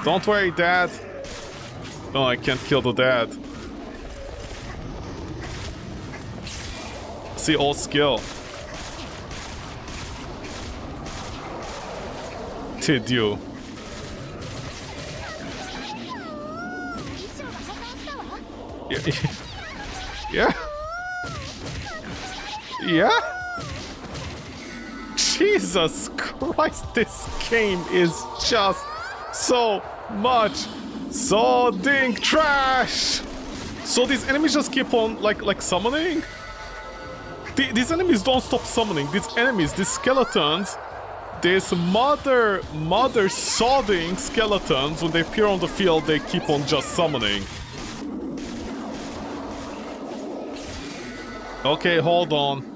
Don't worry, Dad. No, I can't kill the dad. See, all skill. Did you? Yeah. Yeah? Jesus Christ, this game is just so much so dang trash! So these enemies just keep on like summoning? These enemies don't stop summoning. These enemies, these skeletons, these mother sodding skeletons, when they appear on the field, they keep on just summoning. Okay, hold on.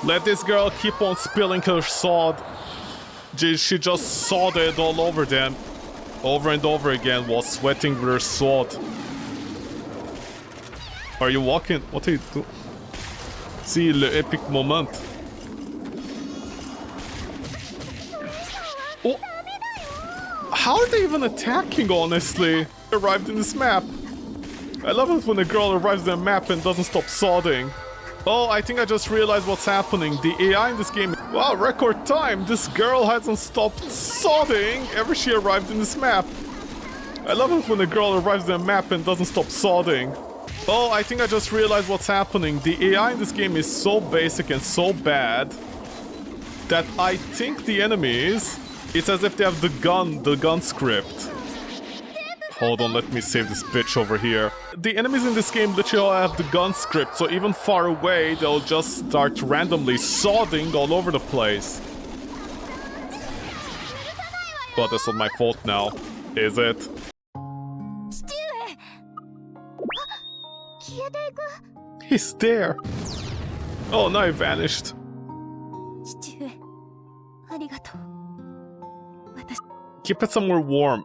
Let this girl keep on spilling her sod. She just sodded all over them, over and over again, while sweating with her sword. Are you walking? What are you doing? See, le epic moment. Oh. How are they even attacking, honestly? Arrived in this map. I love it when a girl arrives in a map and doesn't stop sodding. Oh, I think I just realized what's happening. The AI in this game... Wow, record time! This girl hasn't stopped sodding ever she arrived in this map. I love it when a girl arrives in a map and doesn't stop sodding. Oh, I think I just realized what's happening. The AI in this game is so basic and so bad that I think the enemies... It's as if they have the gun script. Hold on, let me save this bitch over here. The enemies in this game literally all have the gun script, so even far away, they'll just start randomly sodding all over the place. But that's not my fault now, is it? He's there. Oh, now he vanished. Keep it somewhere warm.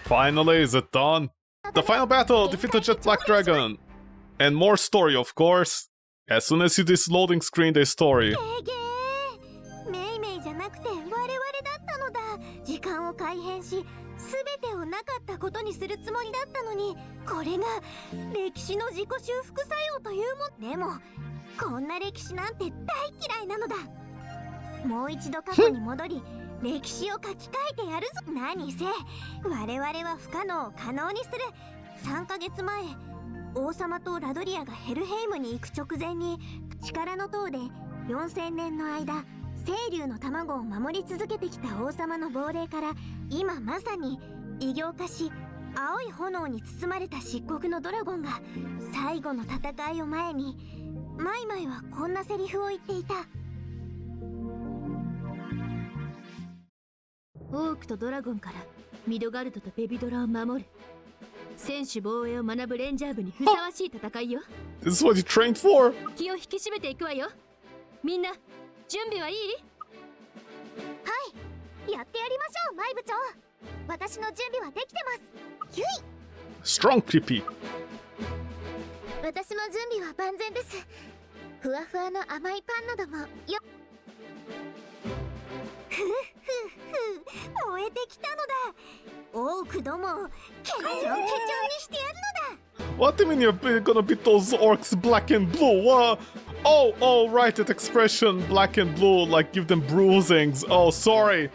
Finally, is it done? The final battle! Defeat the Jet Black Dragon! And more story, of course. As soon as you see this loading screen, there's story. This is what you trained for? Strong PP. What do you mean you're gonna beat those orcs black and blue? What? Oh, right, that expression, black and blue, like give them bruisings. Oh, sorry.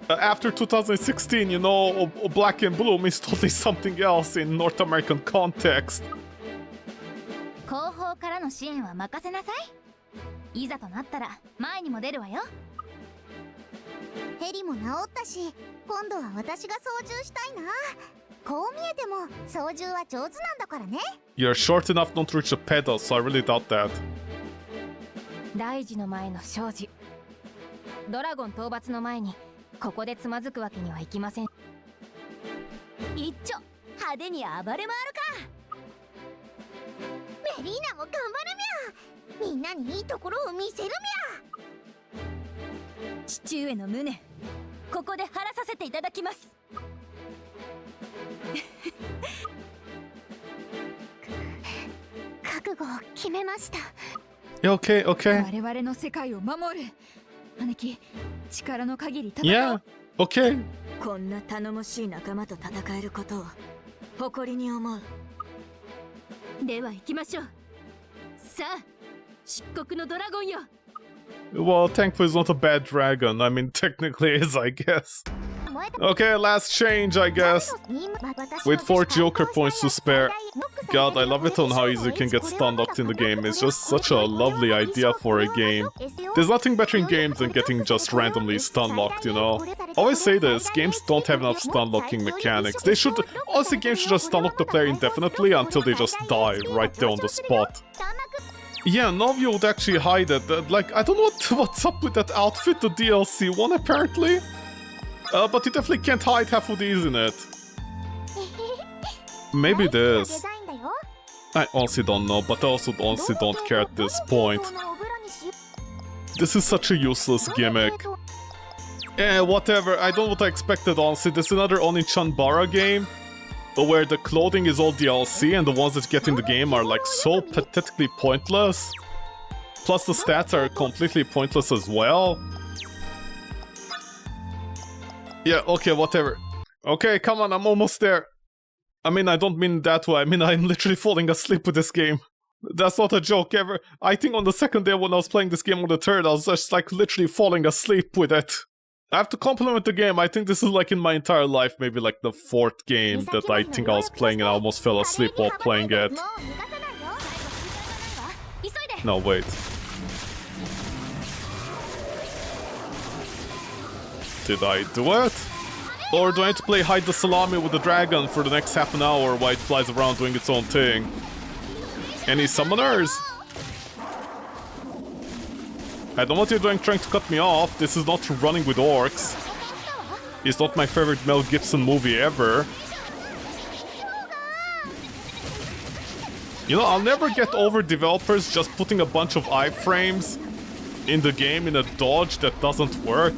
After 2016, you know, black and blue means totally something else in North American context. You're short enough not to reach the pedal, so I really doubt that. Yeah, okay, okay. 我々の世界を守る。姉貴、力の限り戦お Yeah, う。okay. こんな頼もしい仲間と戦えることを誇りに思う。では行きましょう。さあ、漆黒のドラゴンよ。 Well, thankfully it's not a bad dragon. I mean, technically it is, I guess. Okay, last change, I guess. With 4 Joker points to spare. God, I love it on how easy you can get stun locked in the game. It's just such a lovely idea for a game. There's nothing better in games than getting just randomly stun locked, you know? I always say this, games don't have enough stun locking mechanics. They should, honestly, games should just stun lock the player indefinitely until they just die right there on the spot. Yeah, Novio would actually hide it. Like, I don't know what's up with that outfit, the DLC one, apparently. But you definitely can't hide half of these in it. Maybe this. I honestly don't know, but I also honestly don't care at this point. This is such a useless gimmick. Eh, whatever, I don't know what I expected, honestly. This is another Oni-chan game, where the clothing is all DLC and the ones that get in the game are like so pathetically pointless. Plus the stats are completely pointless as well. Yeah, okay, whatever. Okay, come on, I'm almost there. I mean, I don't mean that way. I mean, I'm literally falling asleep with this game. That's not a joke ever. I think on the second day when I was playing this game on the third, I was just like literally falling asleep with it. I have to compliment the game. I think this is like in my entire life, maybe like the 4th game that I think I was playing and I almost fell asleep while playing it. No, wait. Did I do it? Or do I need to play Hide the Salami with the dragon for the next half an hour while it flies around doing its own thing? Any summoners? I don't know what you're doing trying to cut me off. This is not Running with Orcs. It's not my favorite Mel Gibson movie ever. You know, I'll never get over developers just putting a bunch of iframes in the game in a dodge that doesn't work.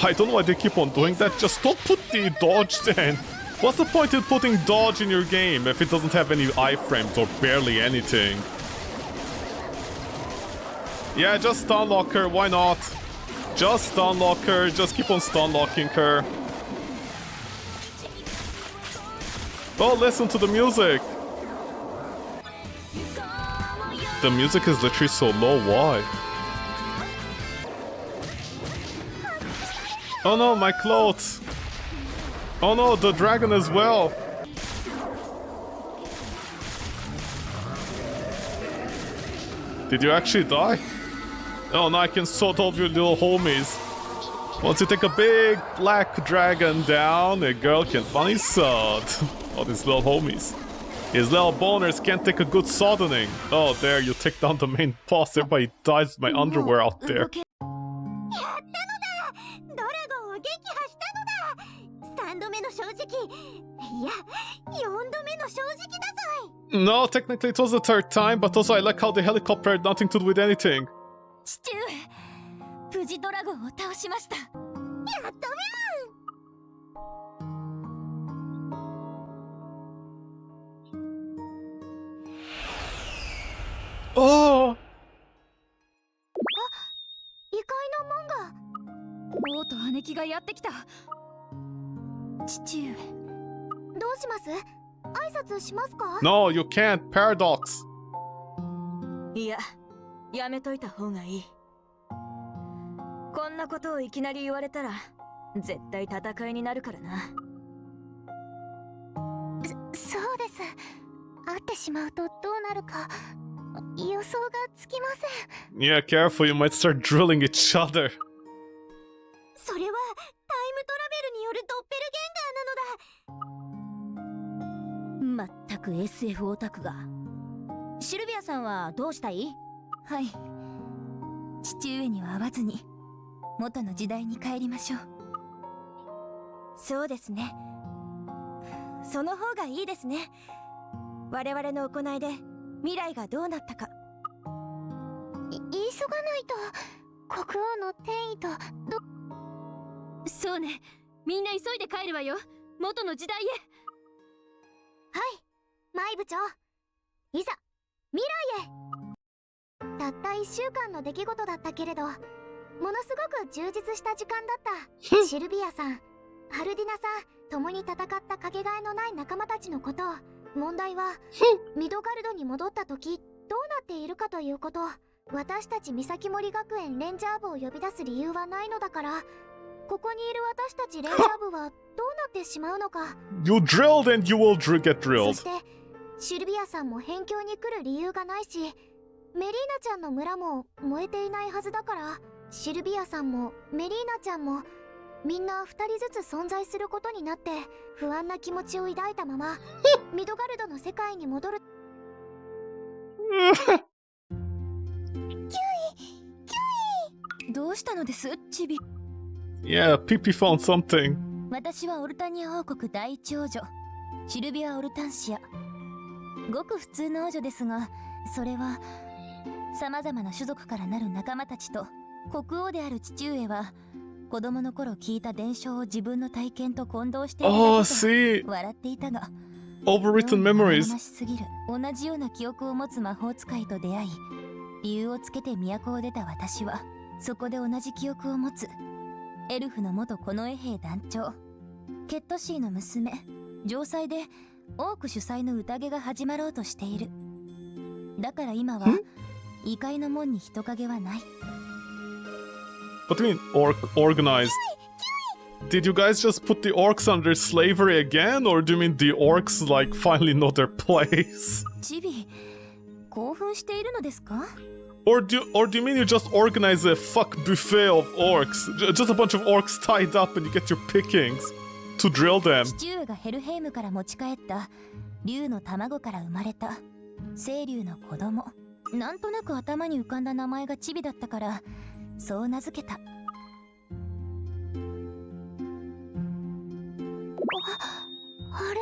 I don't know why they keep on doing that. Just don't put the dodge then. What's the point in putting dodge in your game if it doesn't have any iframes or barely anything? Yeah, just stun lock her, why not? Just stun lock her, just keep on stun locking her. Oh, listen to the music! The music is literally so low, why? Oh no, my clothes! Oh no, the dragon as well! Did you actually die? Oh no, I can sort all your little homies. Once you take a big black dragon down, a girl can finally sod all these little homies. His little boners can't take a good soddening. Oh, there, you take down the main boss. Everybody dies with my underwear out there. No, technically it was the 3rd time, but also I like how the helicopter had nothing to do with anything. Oh! 王と姉貴がやってきた。父上。どうします？挨拶しますか？ No, you can't. Paradox. いや、やめといた方がいい。こんなことをいきなり言われたら、絶対戦いになるからな。そうです。会ってしまうとどうなるか予想がつきません。Yeah, careful, you might start drilling each other. それはタイムトラベルによるドッペルゲンガーなのだ。まったく SF オタクが。シルビアさんはどうしたい？はい。父上には会わずに元の時代に帰りましょう。そうですね。その方がいいですね。我々の行いで未来がどうなったか。急がないと国王の転移とそうね、みんな急いで帰るわよ。元の時代へ。はい、マイ部長。いざ未来へ。たった1週間の出来事だったけれど、ものすごく充実した時間だった。シルビアさん、ハルディナさん、共に戦ったかけがえのない仲間たちのこと。問題はミドガルドに戻った時どうなっているかということ。私たち岬森学園レンジャー部を呼び出す理由はないのだから、ここにいる私たちレンジャー部はどうなってしまうのか。You drilled and you will get そ drilled. してシルビアさんも辺境に来る理由がないし、メリーナちゃんの村も燃えていないはずだから、シルビアさんもメリーナちゃんもみんな2人ずつ存在することになって、不安な気持ちを抱いたままミドガルドの世界に戻る。どうしたのですチビ。 Yeah, Pippi found something. 私はオルタニア王国第一王女シルビア・オルタンシア。ごく普通の王女ですが、それはさまざまな種族からなる仲間たちと国王である父上は子供の頃聞いた伝承を自分の体験と混同している Oh, だけ see. と笑っていたが、 Overwritten 生 memories. 々しすぎる同じような記憶を持つ魔法使いと出会い、理由をつけて都を出た私は、そこで同じ記憶を持つエルフの元近衛兵団長ケットシーの娘、城塞でオーク主催の宴が始まろうとしている。だから今は異界の門に人影はない。 What do you mean organized? Did you guys just put the orcs under slavery again, or do you mean the orcs like finally know their place? チビ、興奮しているのですか？ Or do you mean you just organize a fuck buffet of orcs? Just a bunch of orcs tied up and you get your pickings to drill them. 父上がヘルヘイムから持ち帰った竜の卵から生まれた青竜の子供。なんとなく頭に浮かんだ名前がチビだったからそう名付けた。あれ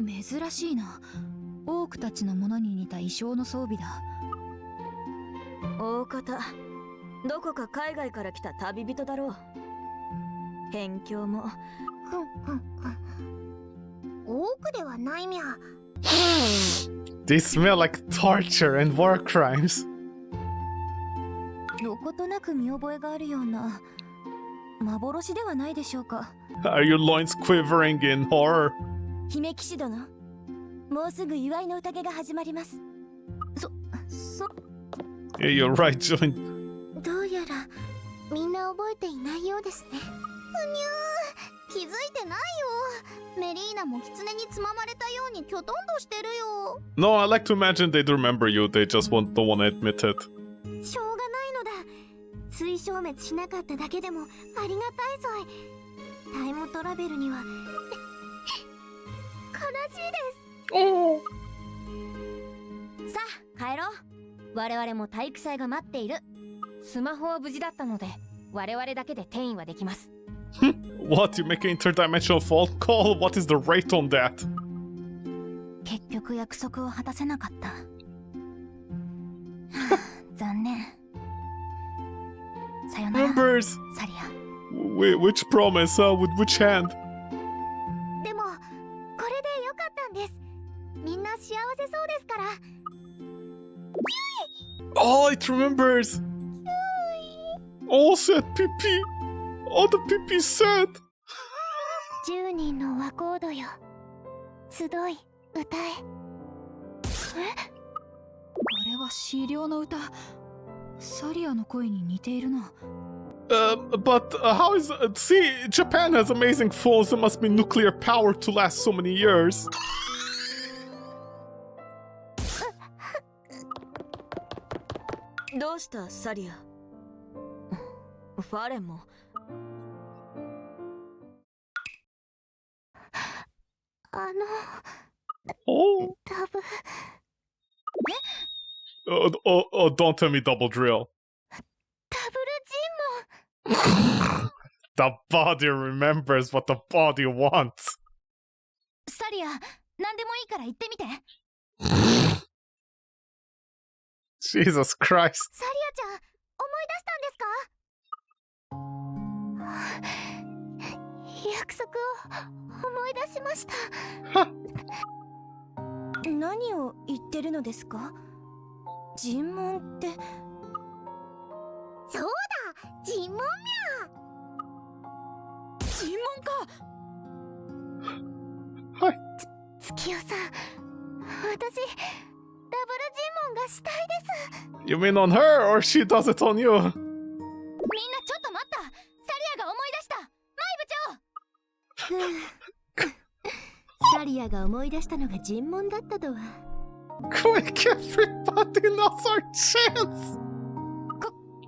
は珍しいな。オークたちのものに似た衣装の装備だ。大方どこか海外から来た旅人だろう。辺境も多くではないみゃ。They smell like torture and war crimes. どことなく見覚えがあるような幻ではないでしょうか。 Are your loins quivering in horror? 姫騎士殿、もうすぐ祝いの宴が始まります。Yeah, you're right, Join. どうやらみんな覚えていないようですね。気づいてないよ。メリーナも狐につままれたようにきょとんとしてるよ。 No, I like to imagine they'd remember you. They just don't want to admit it. しょうがないのだ。追消滅しなかっただけでもありがたいぞい。タイムトラベルには悲しいです。さあ帰ろう。我々も体育祭が待っている。スマホは無事だったので我々だけで転移はできます。What? You make an interdimensional phone call? What is the rate on that? 結局約束を果たせなかった。はあ、残念。さよなら Members! サリア。 Which promise? With which hand? でもこれでよかったんです。みんな幸せそうですから。Oh, it remembers! Oh, said Pippi! Oh, the Pippi said! 10人の和コードよ。集い、歌え。これは資料の歌。サリアの声に似ているな。But how is... see, Japan has amazing phones. There must be nuclear power to last so many years. どうしたサリア。ファレンも。Oh. 多分 Don't tell me double drill. ダブル尋問。 The body remembers what the body wants. サリア、何でもいいから言ってみて。 Jesus Christ. サリアちゃん、思い出したんですか？約束を思い出しました。何を言ってるのですか？尋問ってそうだ、尋問尋問か。はい。月夜さん、私ダブル尋問がしたいです。 You mean on her or she does it on you? みんなちょっと待った。サリアが思い出した。マイ部長サリアが思い出したのが尋問だったとは。 Quick, everybody knows our chance!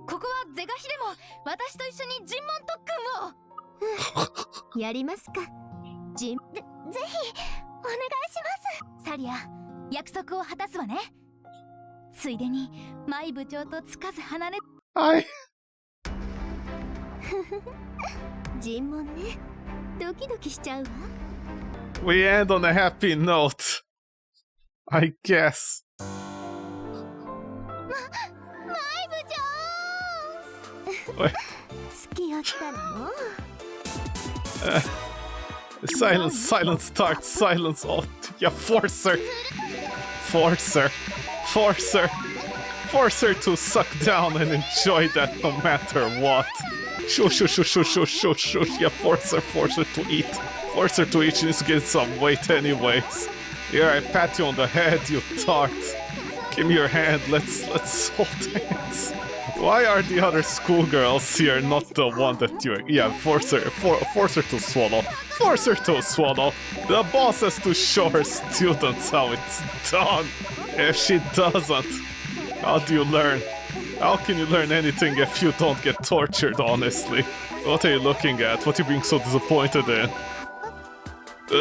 ここは是が非でも私と一緒に尋問特訓をやりますか。ぜひお願いします。サリア、約束を果たすわね。ついでにマイ部長とつかず離れ。I... 尋問ね、ドキドキしちゃうわ。 We end on a happy note. I guess. マイ部長おい。付き合ったのSilence, silence, start, silence. Oh, yeah, force her. Force her. Force her. Force her to suck down and enjoy that no matter what. Shush, shush, shush, shush, shush, shush, shush. Yeah, force her to eat. Force her to eat. She needs to get some weight anyways. Here, I pat you on the head, you tart. Give me your hand. Let's hold hands. Why are the other schoolgirls here not the one that you're... Yeah, force her to swallow. Force her to swallow. The boss has to show her students how it's done. If she doesn't, how do you learn? How can you learn anything if you don't get tortured, honestly? What are you looking at? What are you being so disappointed in?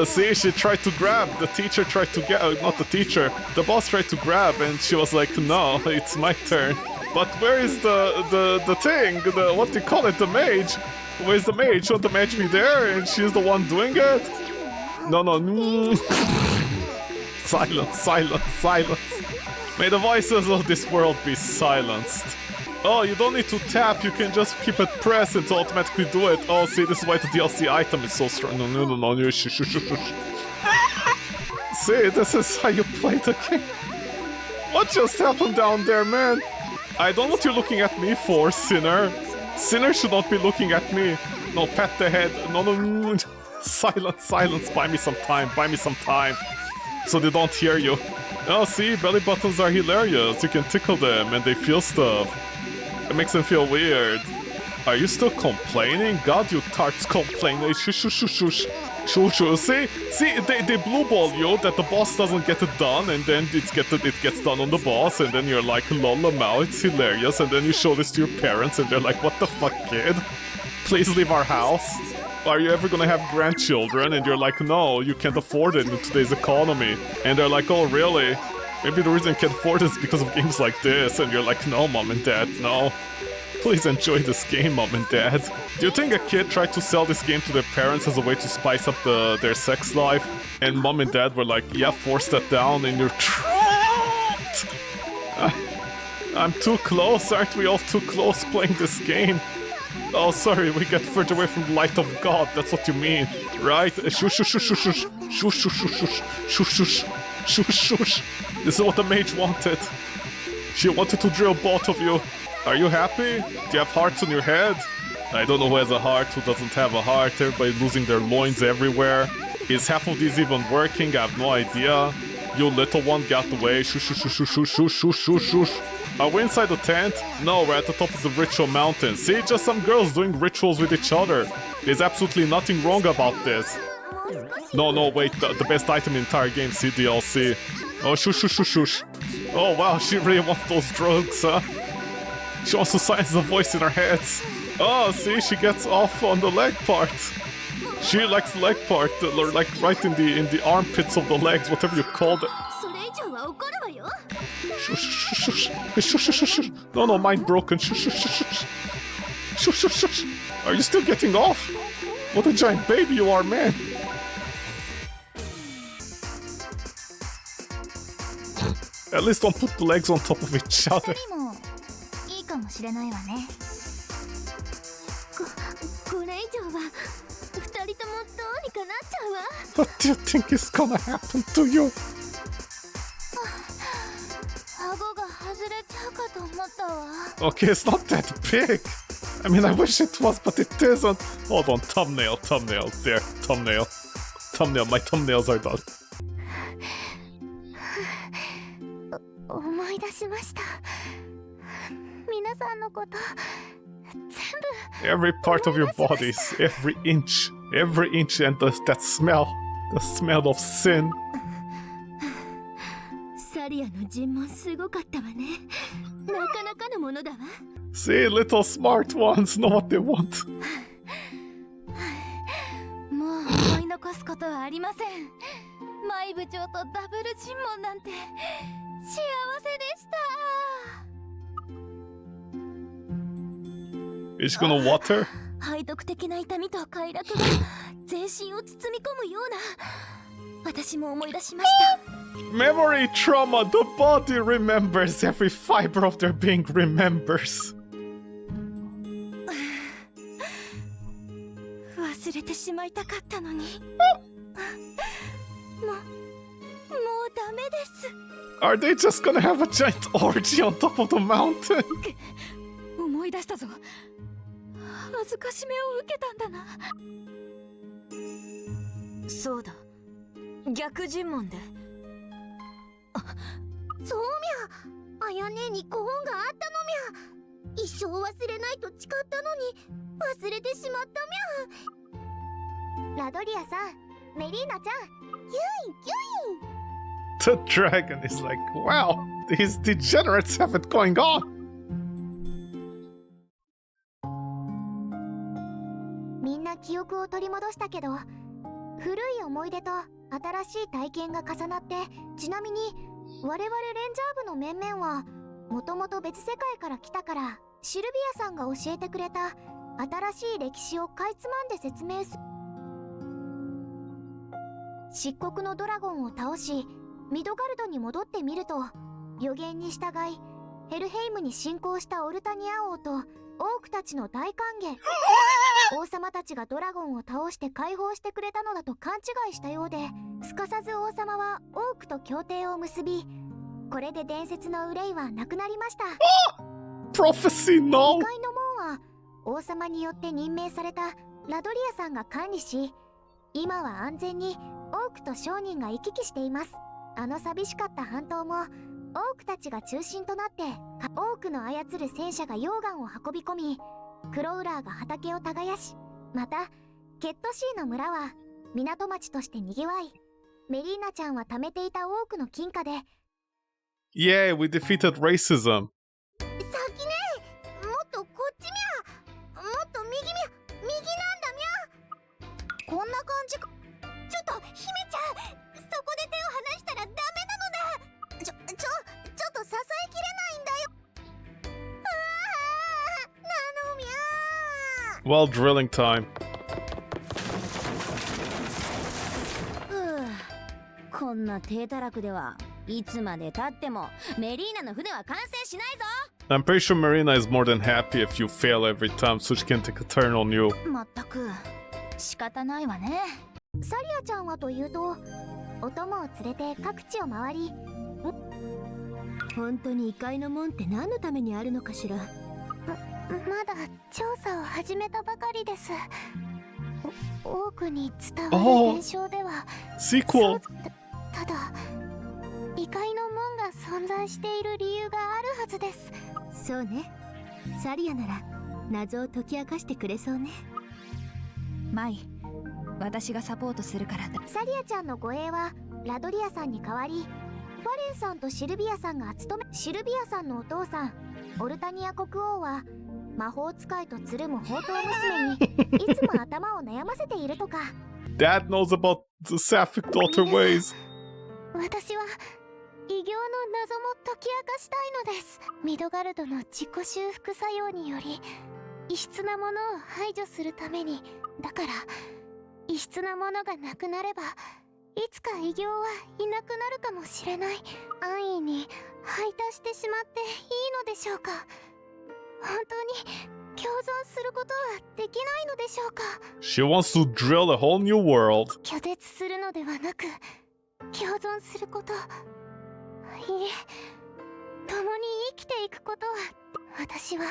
See, she tried to grab. The teacher tried to get... not the teacher. The boss tried to grab and she was like, no, it's my turn. But where is the thing? What do you call it? The mage? Where's the mage? Shouldn't the mage be there? And she's the one doing it? No. Silence, silence, silence. May the voices of this world be silenced. Oh, you don't need to tap, you can just keep it pressed and to automatically do it. Oh, see, this is why the DLC item is so strong. No, shush. See, this is how you play the game. What just happened down there, man? I don't know what you're looking at me for, Sinner. Sinner should not be looking at me. No, pat the head. No. Silence. Buy me some time. So they don't hear you. Oh, see, belly buttons are hilarious. You can tickle them and they feel stuff. It makes them feel weird. Are you still complaining? God, you tarts complaining. Shush. See, they blue ball you that the boss doesn't get it done, and then it gets done on the boss, and then you're like, lol, it's hilarious, and then you show this to your parents, and they're like, what the fuck, kid? Please leave our house. Are you ever gonna have grandchildren? And you're like, no, you can't afford it in today's economy. And they're like, oh, really? Maybe the reason you can't afford it is because of games like this. And you're like, no, mom and dad, no. Please enjoy this game, mom and dad. Do you think a kid tried to sell this game to their parents as a way to spice up their sex life? And mom and dad were like, yeah, force that down, and you're trapped. I'm too close, aren't we all too close playing this game? Oh, sorry, we get further away from the light of God, that's what you mean, right? Shush. This is what the mage wanted. She wanted to drill both of you. Are you happy? Do you have hearts on your head? I don't know who has a heart, who doesn't have a heart. Everybody losing their loins everywhere. Is half of these even working? I have no idea. You little one, get away. Shush. Are we inside the tent? No, we're at the top of the ritual mountain. See, just some girls doing rituals with each other. There's absolutely nothing wrong about this. No, wait, the best item in the entire game, see DLC. Oh, shush. Oh, wow, she really wants those drugs, huh? She wants to silence the voice in her head. Oh, see, she gets off on the leg part. She likes the leg part, like right in the armpits of the legs, whatever you call it. Shush. No, mind broken. Shush. Are you still getting off? What a giant baby you are, man. At least don't put the legs on top of each other. いいかもしれないわね。これ以上は二人ともどうにかなっちゃうわ。What do you think is gonna happen to you? 顎が外れ Okay, it's not that big. I mean, I wish it was, but it isn't. Hold on, thumbnail. There, thumbnail. My thumbnails are done. 思い出しました。皆さんのこと全部 Every part of your bodies, every inch, and that smell. The smell of sin. サリアの尋問すごかったわね。なかなかのものだわ。 See, little smart ones know what they want. もう思い残すことはありません。マイ部長とダブル尋問なんて幸せでした。 Is she gonna water? 背徳的な痛みと快楽が全身を包み込むような、私も思い出しました。 Memory trauma. The body remembers. Every fiber of their being remembers. 忘れてしまいたかったのに。もうダメです。 Are they just gonna have a giant orgy on top of the mountain? 思い出したぞ。恥ずかしめを受けたんだな。そうだ、逆尋問で。そうみゃ、あやねにご恩があったのみゃ。一生忘れないと誓ったのに忘れてしまったみゃ。ラドリアさん、メリーナちゃん、The dragon is like, wow, these degenerates have it going on. みんな記憶を取り戻したけど、古い思い出と新しい体験が重なって、ちなみに我々レンジャー部の面々はもともと別世界から来たから、シルビアさんが教えてくれた新しい歴史をかいつまんで説明する。漆黒のドラゴンを倒し、ミドガルドに戻ってみると、予言に従いヘルヘイムに侵攻したオルタニア王とオークたちの大歓迎。王様たちがドラゴンを倒して解放してくれたのだと勘違いしたようで、すかさず王様はオークと協定を結び、これで伝説の憂いはなくなりました。Prophecy, 2 no. 階の門は王様によって任命されたラドリアさんが管理し、今は安全にオークと商人が行き来しています。あの寂しかった半島もオークたちが中心となって、オークの操る戦車が溶岩を運び込み、クロウラーが畑を耕し、またケットシーの村は港町としてにぎわい、メリーナちゃんは貯めていた多くの金貨で、 Yeah, we defeated racism. 先ね、もっとこっちみゃ、もっと右みゃ、右なんだみゃ。こんな感じか。ちょっと姫ちゃん、そこで手を離したらダメなのだ。ちょっと支えきれないんだよ。なのみゃ。 Well, drilling time. こんな低たらくではいつまで経ってもメリーナの船は完成しないぞ。 I'm pretty sure Marina is more than happy if you fail every time, so she can take a turn on you. まったく仕方ないわね。サリアちゃんはというと、お供を連れて各地を回り、本当に異界の門って何のためにあるのかしら。まだ調査を始めたばかりです。多くに伝わる伝承では、 Sequel. ただ異界の門が存在している理由があるはずです。そうね。サリアなら謎を解き明かしてくれそうね。マイ、私がサポートするからだ。サリアちゃんの護衛はラドリアさんに代わり、ファレンさんとシルビアさんが務め、シルビアさんのお父さんオルタニア国王は魔法使いとつるむ宝刀娘にいつも頭を悩ませているとか。 Dad knows about the Sapphic daughter ways. 私は異形の謎も解き明かしたいのです。ミドガルドの自己修復作用により異質なものを排除するために、だから異質なものがなくなればいつか異形はいなくなるかもしれない。安易に排他してしまっていいのでしょうか。本当に共存することはできないのでしょうか。 She wants to drill a whole new world. 拒絶するのではなく共存すること、いいえ、共に生きていくことは私は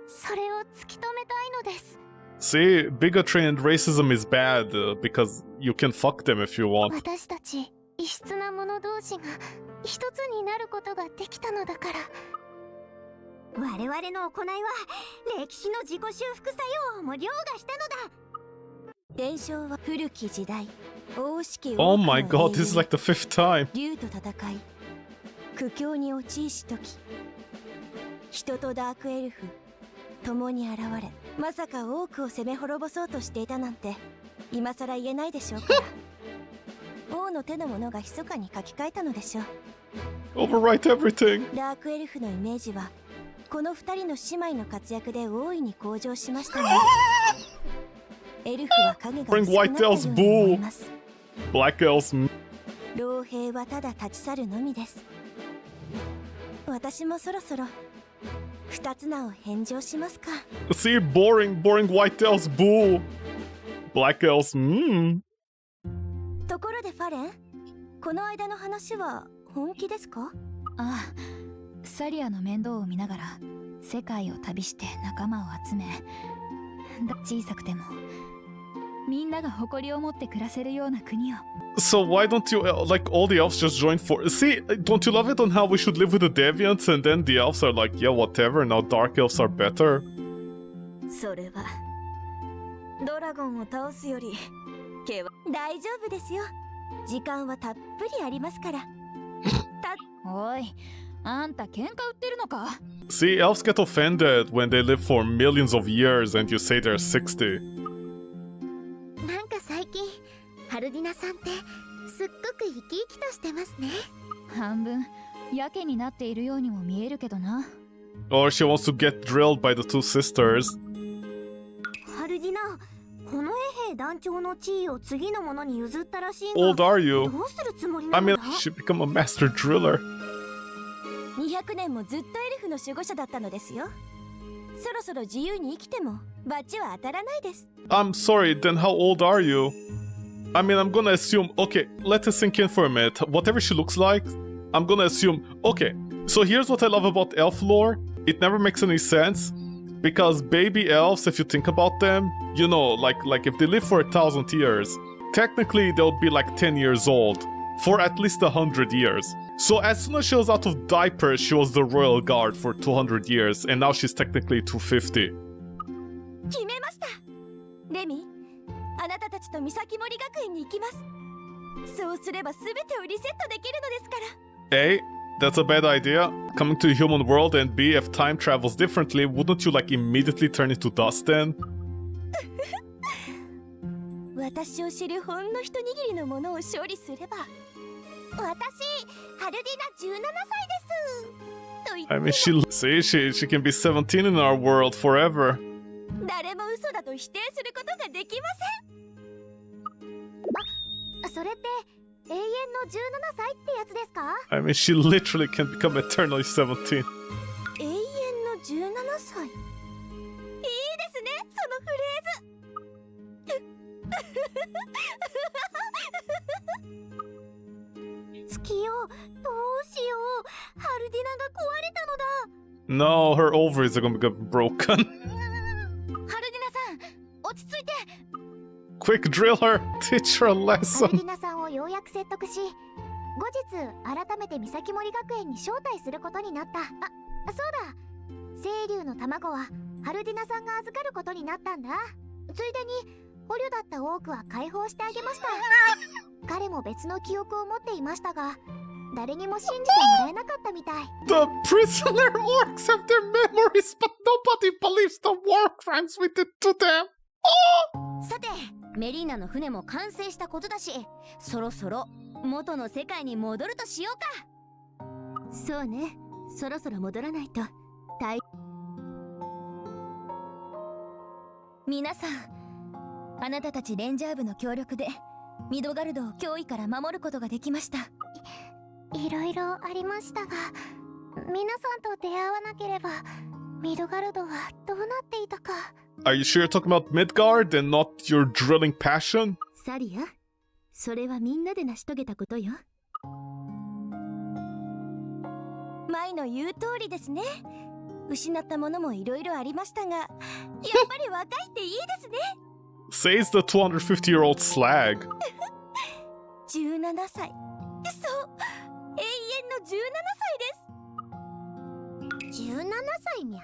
それを突き止めたいのです。 See, bigotry and racism is bad because you can fuck them if you want. 私たち異質な者同士が一つになることができたのだから。我々の行いは歴史の自己修復作用をも凌駕したのだ。伝承は古き時代、王式王 Oh my god, this is like the 5th time. 竜と戦い、苦境に陥しとき、人とダークエルフ共に現れ、まさか多くを攻め滅ぼそうとしていたなんて今さら言えないでしょうから王の手の者が密かに書き換えたのでしょう。 Overwrite everything. ダークエルフのイメージはこの二人の姉妹の活躍で大いに向上しましたが、エルフは影が薄くなったように思います。 Black elves. 老兵はただ立ち去るのみです。私もそろそろ二つ名を返上しますか。 See, boring white elves. Boo. Black elves. ところでファレン、この間の話は本気ですか？ああ、サリアの面倒を見ながら世界を旅して仲間を集め、小さくてもみんなが誇りを持って暮らせるような国を。 So why don't you, like, all the elves just join for... See, don't you love it on how we should live with the deviants and then the elves are like, yeah, whatever, now dark elves are better? それはドラゴンを倒すより毛は大丈夫ですよ。時間はたっぷりありますから。おい、あんた喧嘩売ってるのか？ See, elves get offended when they live for millions of years and you say they're 60. なんか最近ハルディナさんってすっごく生き生きとしてますね。半分やけになっているようにも見えるけどな。 Or she wants to get drilled by the two sisters. ハルディナ、この衛兵団長の地位を次の者に譲ったらしいが、 Old are you? どうするつもり I なの mean, だ？ she become a master driller. 200年もずっとエルフの守護者だったのですよ。そろそろ自由に生きてもバチは当たらないです。 I'm sorry, then how old are you? I mean, I'm gonna assume... Okay, let us sink in for a minute. Whatever she looks like, I'm gonna assume... Okay, so here's what I love about elf lore. It never makes any sense. Because baby elves, if you think about them, you know, like if they live for 1,000 years, technically they'll be like 10 years old. For at least 100 years. So as soon as she was out of diapers, she was the royal guard for 200 years. And now she's technically 250. 決めました。レミ、あなたたちと三崎森学園に行きます。そうすれば全てをリセットできるのですから。 A, that's a bad idea. Coming to the human world, and B, if time travels differently, wouldn't you like immediately turn into dust then? 私を知るほんの一握りのものを勝利すれば。私、ハルディナ17歳です。と言って I mean, she can be 17 in our world forever. 誰も嘘だと否定することができません。それって永遠の17歳ってやつですか？ I mean, she literally can become eternally 17. 永遠の17歳。いいですね、そのフレーズ。月よ、どうしよう。ハルディナが壊れたのだ。 No, her ovaries are gonna become broken. ハルディナさん、落ち着いて。 Quick, drill her! Teach her a ハルデ lesson! ィナさんをようやく説得し、後日改めて三崎森学園に招待することになった。そうだ、清流の卵はハルディナさんが預かることになったんだ。ついでに捕虜だった多くは解放してあげました。彼も別の記憶を持っていましたが、誰にも信じてもらえなかったみたい。 The prisoner orcs have their memories, but nobody believes the war crimes we did to them! さて、メリーナの船も完成したことだし、そろそろ元の世界に戻るとしようか。そうね、そろそろ戻らないと。皆さん、あなたたちレンジャー部の協力でミドガルドを脅威から守ることができました。いろいろありましたが、皆さんと出会わなければミドガルドはどうなっていたか。 Are you sure you're talking about Midgard and not your drilling passion? サリア、それはみんなで成し遂げたことよ。マイの言う通りですね。失ったものもいろいろありましたが、やっぱり若いっていいですね。 Says the 250-year-old slag. 17歳。そう、永遠の17歳です。17歳みゃ。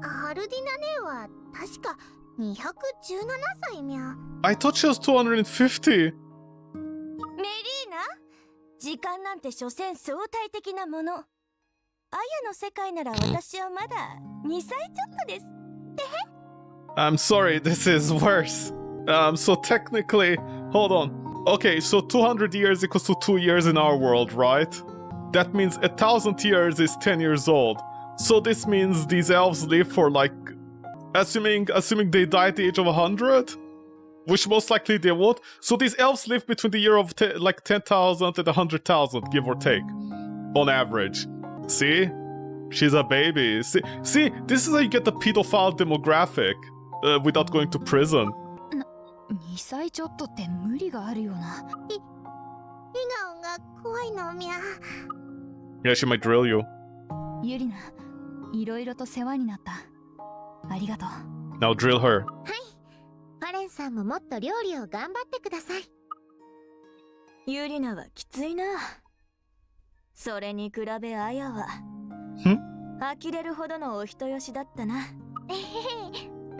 ハルディナ姉は確か217歳みゃ。 I thought she was 250. メリーナ、時間なんて所詮相対的なもの。アヤの世界なら私はまだ2歳ちょっとです。I'm sorry, this is worse. So technically, hold on. Okay, so 200 years equals to 2 years in our world, right? That means 1,000 years is 10 years old. So this means these elves live for like, assuming they die at the age of 100, which most likely they won't. So these elves live between the year of like 10,000 and 100,000, give or take, on average. See? She's a baby. See, this is how you get the pedophile demographic without going to prison. 2歳ちょっとって無理があるよな。笑顔が怖いのみゃ。 Yeah, she might drill you. ユリナ、いろいろと世話になった。ありがとう。 Now drill her. ファレンさんももっと料理を頑張ってください。ユリナはきついな。それに比べアヤは呆れるほどのお人よしだったな。えへへ、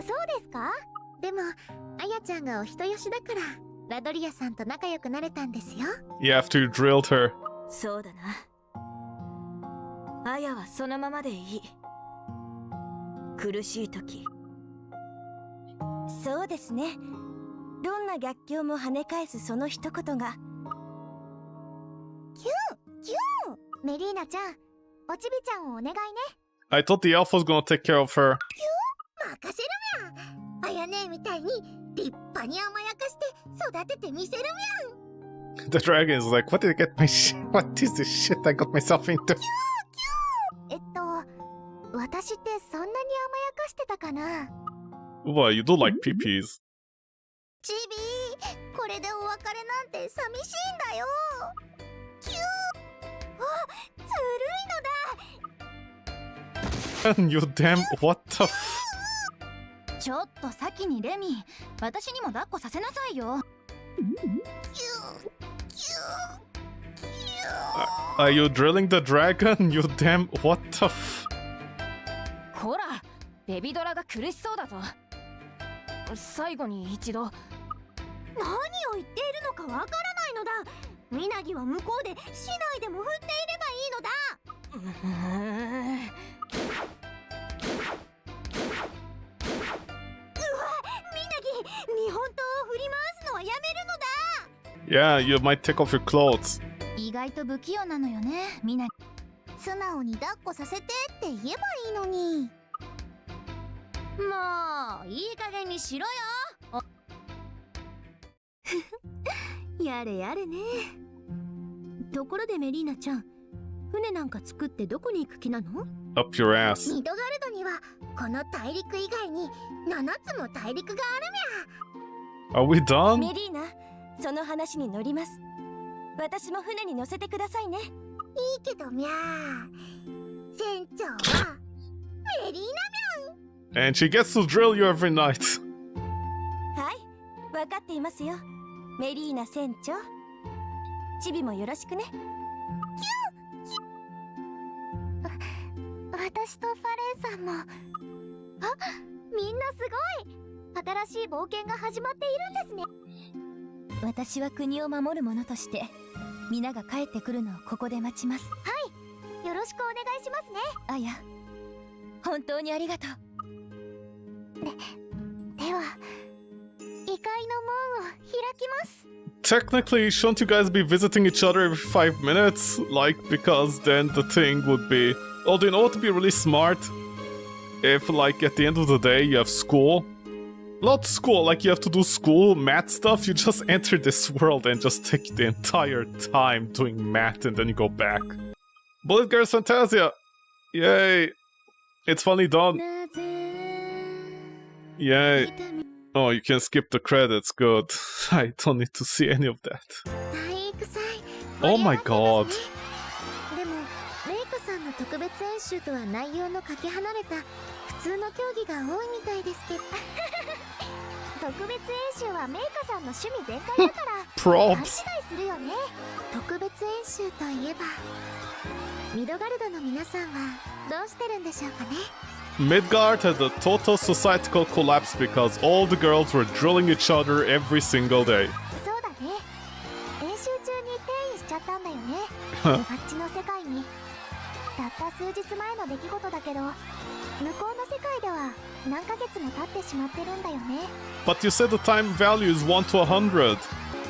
そうですか？でもあやちゃんがお人よしだからラドリアさんと仲良くなれたんですよ。 Yeah, after you drilled her. そうだな。アヤはそのままでいい。苦しい時。そうですね。どんな逆境も跳ね返すその一言が。キュンメリーナちゃん、おちびちゃんをお願いね。 I thought the elf was gonna take care of her. 任せるみゃ。あやねみたいに立派に甘やかして育ててみせるみゃ。 The dragon is like, what did I get my what is this shit I got myself into? 私ってそんなに甘やかしてたかな。 Well, you do like peepees. ちびー、これでお別れなんて寂しいんだよ。キュー、あ、ずるいのだ。 You damn, what the f... ちょっと先にレミ、私にも抱っこさせなさいよ。Are you drilling the dragon? You damn, what the f... こら、ベビドラが苦しそうだぞ。最後に一度。何を言っているのかわからないのだ。みなぎは向こうで市内でも振っていればいいのだ。みなぎ、日本刀を振り回すのはやめるのだ。 Yeah, you might take off your clothes. 意外と不器用なのよね、みな。素直に抱っこさせてって言えばいいのに。もういい加減にしろよ。やれやれね。ところでメリーナちゃん、船なんか作ってどこに行く気なの？ Up your ass. ミドガルドにはこの大陸以外に7つも大陸があるみゃ。 Are we done? メリーナ、その話に乗ります。私も船に乗せてくださいね。いいけどみゃ。船長はメリーナみゃん。 And she gets to drill you every night. はい、分かっていますよ。メリーナ船長。チビもよろしくね。私とファレンさんも。あ、みんなすごい。新しい冒険が始まっているんですね。私は国を守る者として皆が帰ってくるのをここで待ちます。はい、よろしくお願いしますね。あや、本当にありがとう。では異界の門を開きます。 Technically, shouldn't you guys be visiting each other every 5 minutes? Like, because then the thing would be... Oh, do you know what would be really smart? If, like, at the end of the day you have school. Not school, like you have to do school, math stuff. You just enter this world and just take the entire time doing math and then you go back. Bullet Girls Phantasia! Yay! It's finally done. Yay. Oh, you can skip the credits, good. I don't need to see any of that. 体育祭。 Oh my god. でもレイカさんの特別演習とは内容のかけ離れた普通の競技が多いみたいですけど特別演習はメイカさんの趣味全開だから勘違い Props. するよね。特別演習といえばミドガルドの皆さんはどうしてるんでしょうかね。 Midgard had a total societal collapse because all the girls were drilling each other every single day. そうだね。演習中に転移しちゃったんだよねあっちの世界に。たった数日前の出来事だけど向こうの世界では何ヶ月も経ってしまってるんだよね。 But you said the time value is 1 to 100,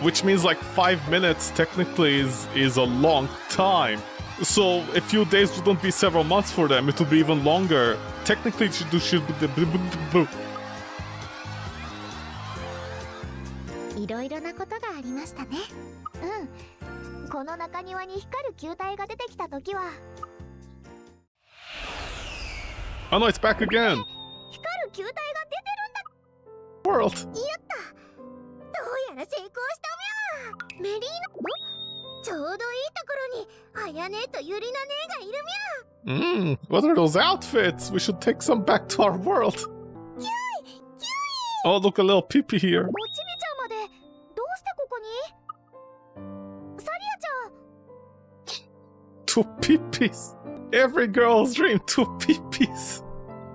which means like 5 minutes technically is a long time. So a few days wouldn't be several months for them, it would be even longer. Technically it should be いろいろなことがありましたね。うん。この中庭に光る球体が出てきた時は Oh no, it's back again. 光る球体が出てるんだ。 World. やった。どうやら成功したみゃ。メリーナちょうどいいところにあやねとゆりな姉がいるみゃ。 What are those outfits? We should take some back to our world. キュイ Oh, look, a little peepee here. おちびちゃんまでどうしてここに。サリアちゃん Two peepees. Every girl's dream, two peepees.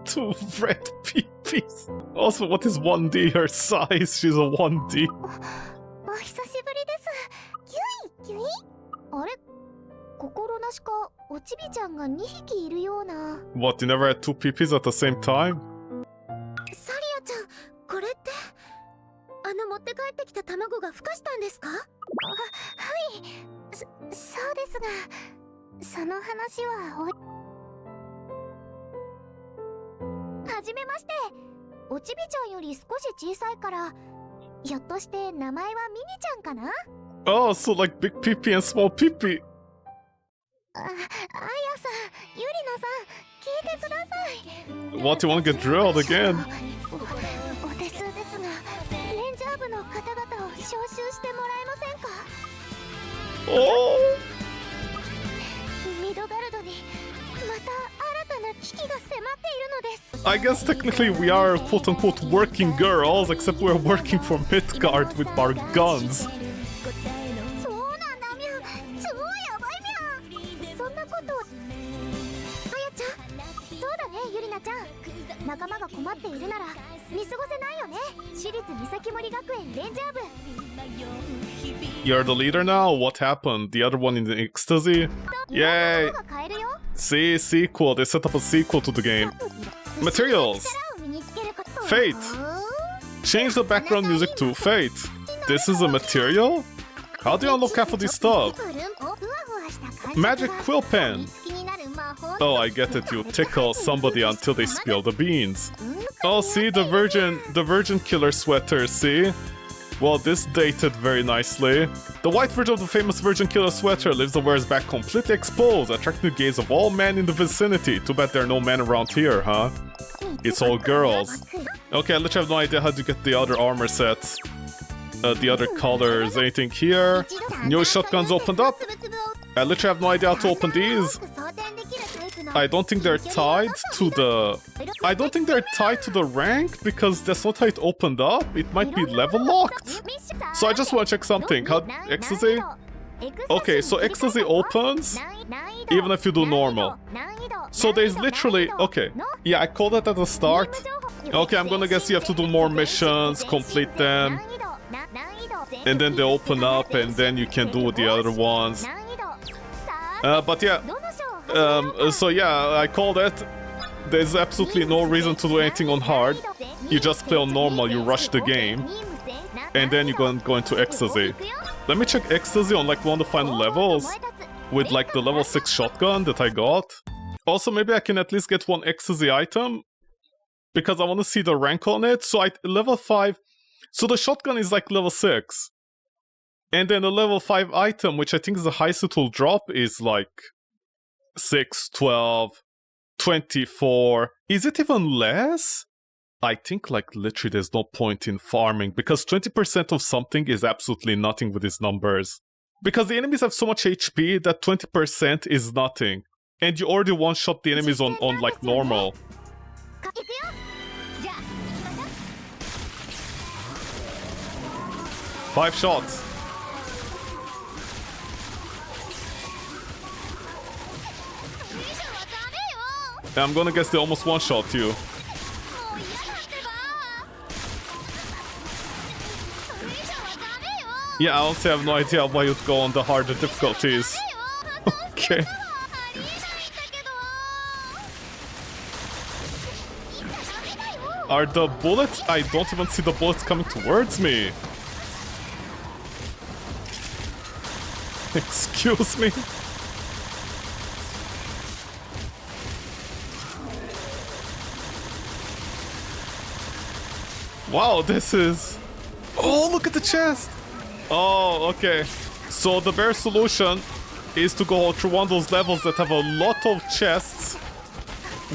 Two red peepees. Also, what is 1D her size? She's a 1D. お久しぶりです。キュイキュイ。あれ心なしかおちびちゃんが2匹いるような。 What, you never had two peepees at the same time? サリアちゃん、これって持って帰ってきた卵が孵化したんですか？はい、そうですが、その話ははじめまして。おちびちゃんより少し小さいからひょっとして名前はミニちゃんかな？ Oh, so like big peepee and small peepee. あやさん、ゆりなさん、聞いてください。 What, you wanna get drilled again? お手数ですが、レンジャー部の方々を招集してもらえませんか？ Oh! ミドガルドにまた新たな危機が迫っているのです。 I guess technically we are quote-unquote working girls, except we're working for Midgard with our guns. そうなんだみゃ。超やばいみゃ。そんなこと。あやちゃん、そうだね、ゆりなちゃん。仲間が困っているなら見過ごせないよね。私立三崎森学園レンジャー部。 You're the leader now? What happened? The other one in the ecstasy? Yay! が買えるよ。 See, sequel. They set up a sequel to the game. Materials. 力を身につけること。 Fate. Change the background music to Fate. This is a material? How do you unlock half of this stuff? Magic quill pen. Oh, I get it. You tickle somebody until they spill the beans. Oh, see, the virgin killer sweater, see? Well, this dated very nicely. The white version of the famous virgin killer sweater lives and wears back completely exposed, attracting the gaze of all men in the vicinity. Too bad there are no men around here, huh? It's all girls. Okay, I literally have no idea how to get the other armor sets. The other colors. Anything here? New shotguns opened up. I literally have no idea how to open these. I don't think they're tied to the... I don't think they're tied to the rank because that's not how it opened up. It might be level locked. So I just want to check something. How... Ecstasy? Okay, so Ecstasy opens even if you do normal. So there's literally... Okay. Yeah, I called that at the start. Okay, I'm gonna guess you have to do more missions, complete them. And then they open up and then you can do the other ones. But yeah. So yeah, I called it. There's absolutely no reason to do anything on hard. You just play on normal, you rush the game. And then you go into Ecstasy. Let me check Ecstasy on like one of the final levels. With like the level 6 shotgun that I got. Also, maybe I can at least get one Ecstasy item. Because I want to see the rank on it. So level 5... So the shotgun is like level 6. And then the level 5 item, which I think is the highest it will drop, is like 6, 12, 24. Is it even less? I think like literally there's no point in farming because 20% of something is absolutely nothing with these numbers. Because the enemies have so much HP that 20% is nothing. And you already one-shot the enemies on like normal. 行くよ。じゃあ行きましょう。 5 shots. それ以上はダメよ。 I'm gonna guess they almost one-shot you. もう嫌だってば。それ以上はダメよ。 Yeah, I honestly have no idea why you'd go on the harder difficulties. ダメよ。 Okay. ありえないんだけど。言っちゃダメだよ。 Are the bullets? I don't even see the bullets coming towards me. Excuse me? Wow, this is... Oh, look at the chest! Oh, okay. So the bare solution is to go through one of those levels that have a lot of chests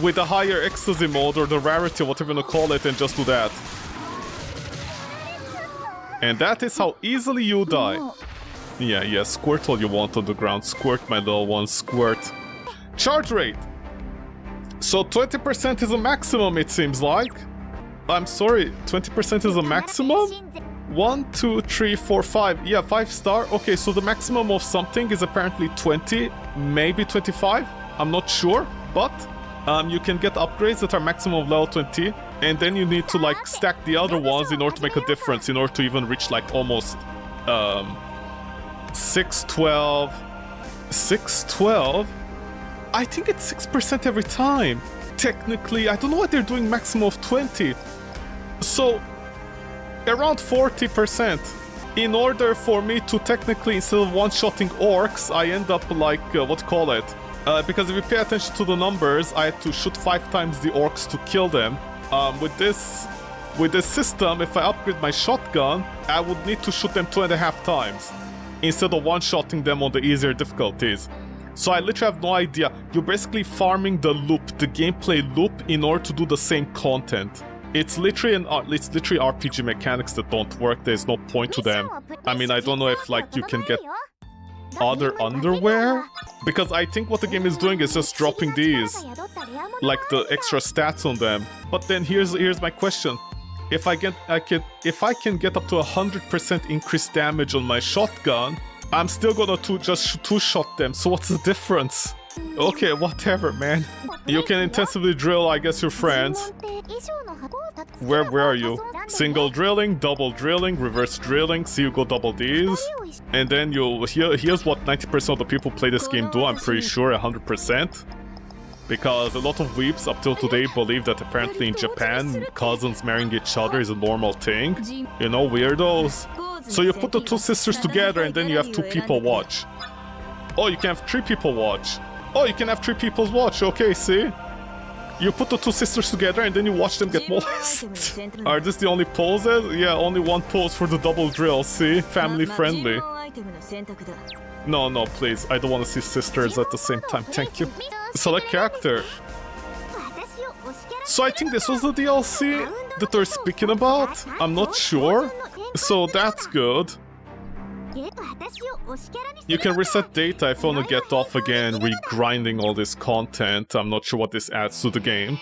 with a higher ecstasy mode or the rarity, whatever you want to call it, and just do that. And that is how easily you die. Yeah, squirt all you want on the ground. Squirt, my little one, squirt. Charge rate! So 20% is a maximum, it seems like. I'm sorry, 20% is a maximum? 1, 2, 3, 4, 5. Yeah, 5 star. Okay, so the maximum of something is apparently 20, maybe 25. I'm not sure, but you can get upgrades that are maximum of level 20, and then you need to like stack the other ones in order to make a difference, in order to even reach like almost 612. 612? I think it's 6% every time. Technically, I don't know why they're doing maximum of 20. So, around 40%. In order for me to technically, instead of one-shotting orcs, I end up like, because if you pay attention to the numbers, I had to shoot 5 times the orcs to kill them. With this system, if I upgrade my shotgun, I would need to shoot them 2.5 times instead of one-shotting them on the easier difficulties. So I literally have no idea. You're basically farming the loop, the gameplay loop, in order to do the same content. It's literally RPG mechanics that don't work. There's no point to them. I mean, I don't know if like you can get other underwear, because I think what the game is doing is just dropping these, like the extra stats on them. But then here's my question: if I can get up to 100% increased damage on my shotgun, I'm still gonna just two-shot them. So what's the difference? Okay, whatever, man. You can intensively drill, I guess, your friends. Where are you? Single drilling, double drilling, reverse drilling. See, you go double Ds. And then here's what 90% of the people play this game do, I'm pretty sure, 100%. Because a lot of weeps up till today believe that apparently in Japan, cousins marrying each other is a normal thing. You know, weirdos. So you put the 2 sisters together and then you have 2 people watch. Oh, you can have 3 people watch. Oh, you can have 3 people watch, okay, see? You put the 2 sisters together and then you watch them get molested. Are this the only poses? Yeah, only one pose for the double drill, see? Family friendly. No, please. I don't want to see sisters at the same time, thank you. Select character. So I think this was the DLC that they're speaking about? I'm not sure. So that's good. You can reset data if you want to get off again, re-grinding all this content. I'm not sure what this adds to the game.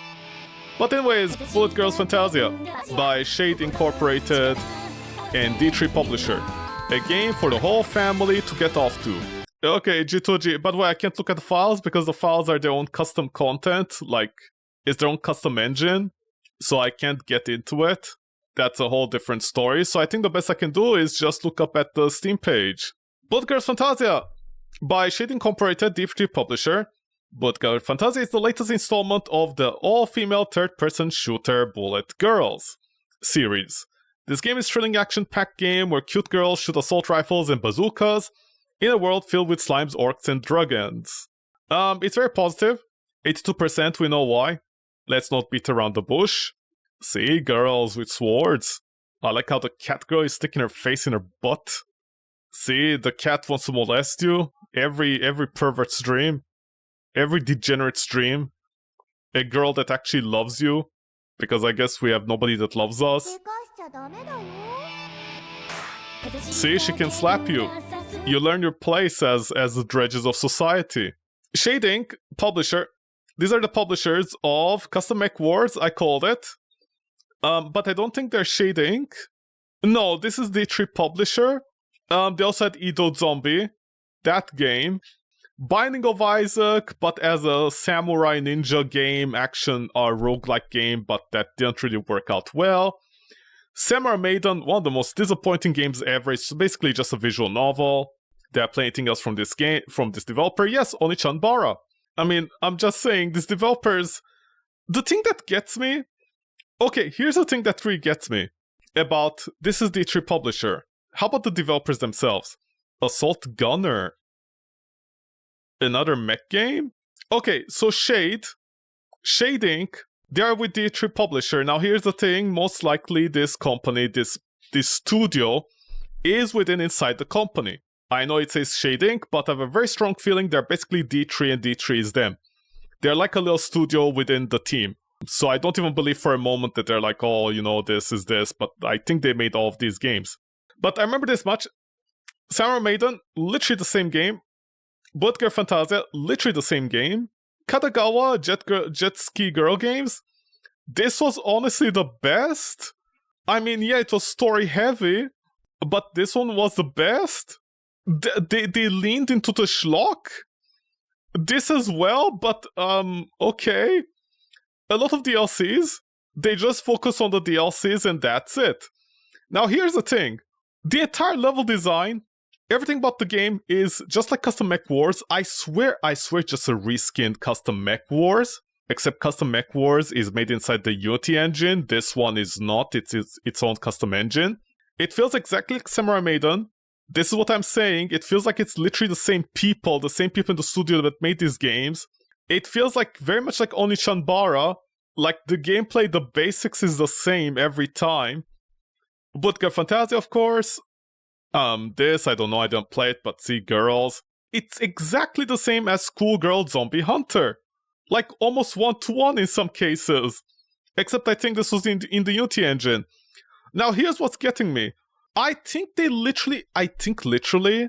But anyways, Bullet Girls Phantasia by Shade Incorporated and D3 Publisher. A game for the whole family to get off to. Okay, G2G. By the way, I can't look at the files because the files are their own custom content. Like, it's their own custom engine. So I can't get into it. That's a whole different story. So I think the best I can do is just look up at the Steam page. Bullet Girls Phantasia by Shade Incorporated, D3 Publisher. Bullet Girls Phantasia is the latest installment of the all-female third-person shooter Bullet Girls series. This game is a thrilling action-packed game where cute girls shoot assault rifles and bazookas in a world filled with slimes, orcs, and dragons. It's very positive. 82%, we know why. Let's not beat around the bush. See, girls with swords. I like how the cat girl is sticking her face in her butt. See, the cat wants to molest you. Every pervert's dream. Every degenerate's dream. A girl that actually loves you. Because I guess we have nobody that loves us. See, she can slap you. You learn your place as the dredges of society. Shading, publisher. These are the publishers of Custom Mech Wars, I called it. But I don't think they're Shading. No, this is the D3 publisher. They also had Edo Zombie, that game. Binding of Isaac, but as a samurai ninja game, action roguelike game, but that didn't really work out well. Samurai Maiden, one of the most disappointing games ever. It's basically just a visual novel. Did I play anything else from this game, from this developer? Yes, Onichan Bara. I mean, I'm just saying, these developers... The thing that gets me... Okay, here's the thing that really gets me about... This is the D3 publisher. How about the developers themselves? Assault Gunner. Another mech game? Okay, so Shade Inc., they are with the D3 publisher. Now here's the thing, most likely this company, this studio, is inside the company. I know it says Shade Inc., but I have a very strong feeling they're basically D3 and D3 is them. They're like a little studio within the team. So I don't even believe for a moment that they're like, oh, you know, this is this, but I think they made all of these games. But I remember this much. Samurai Maiden, literally the same game. Bootger Phantasia, literally the same game. Katagawa, Jet Ski Girl games. This was honestly the best. I mean, yeah, it was story heavy, but this one was the best. They leaned into the schlock. This as well, but okay. A lot of DLCs, they just focus on the DLCs and that's it. Now here's the thing. The entire level design, everything about the game is just like Custom Mech Wars. I swear just a reskinned Custom Mech Wars. Except Custom Mech Wars is made inside the Unity engine. This one is not. It's its own custom engine. It feels exactly like Samurai Maiden. This is what I'm saying. It feels like it's literally the same people in the studio that made these games. It feels like very much like Onichan Bara. Like the gameplay, the basics is the same every time. Bootger Phantasia, of course. This, I don't know, I didn't play it, but see, girls. It's exactly the same as Schoolgirl Zombie Hunter. Like almost 1-to-1 in some cases. Except I think this was in the Unity engine. Now here's what's getting me. I think literally,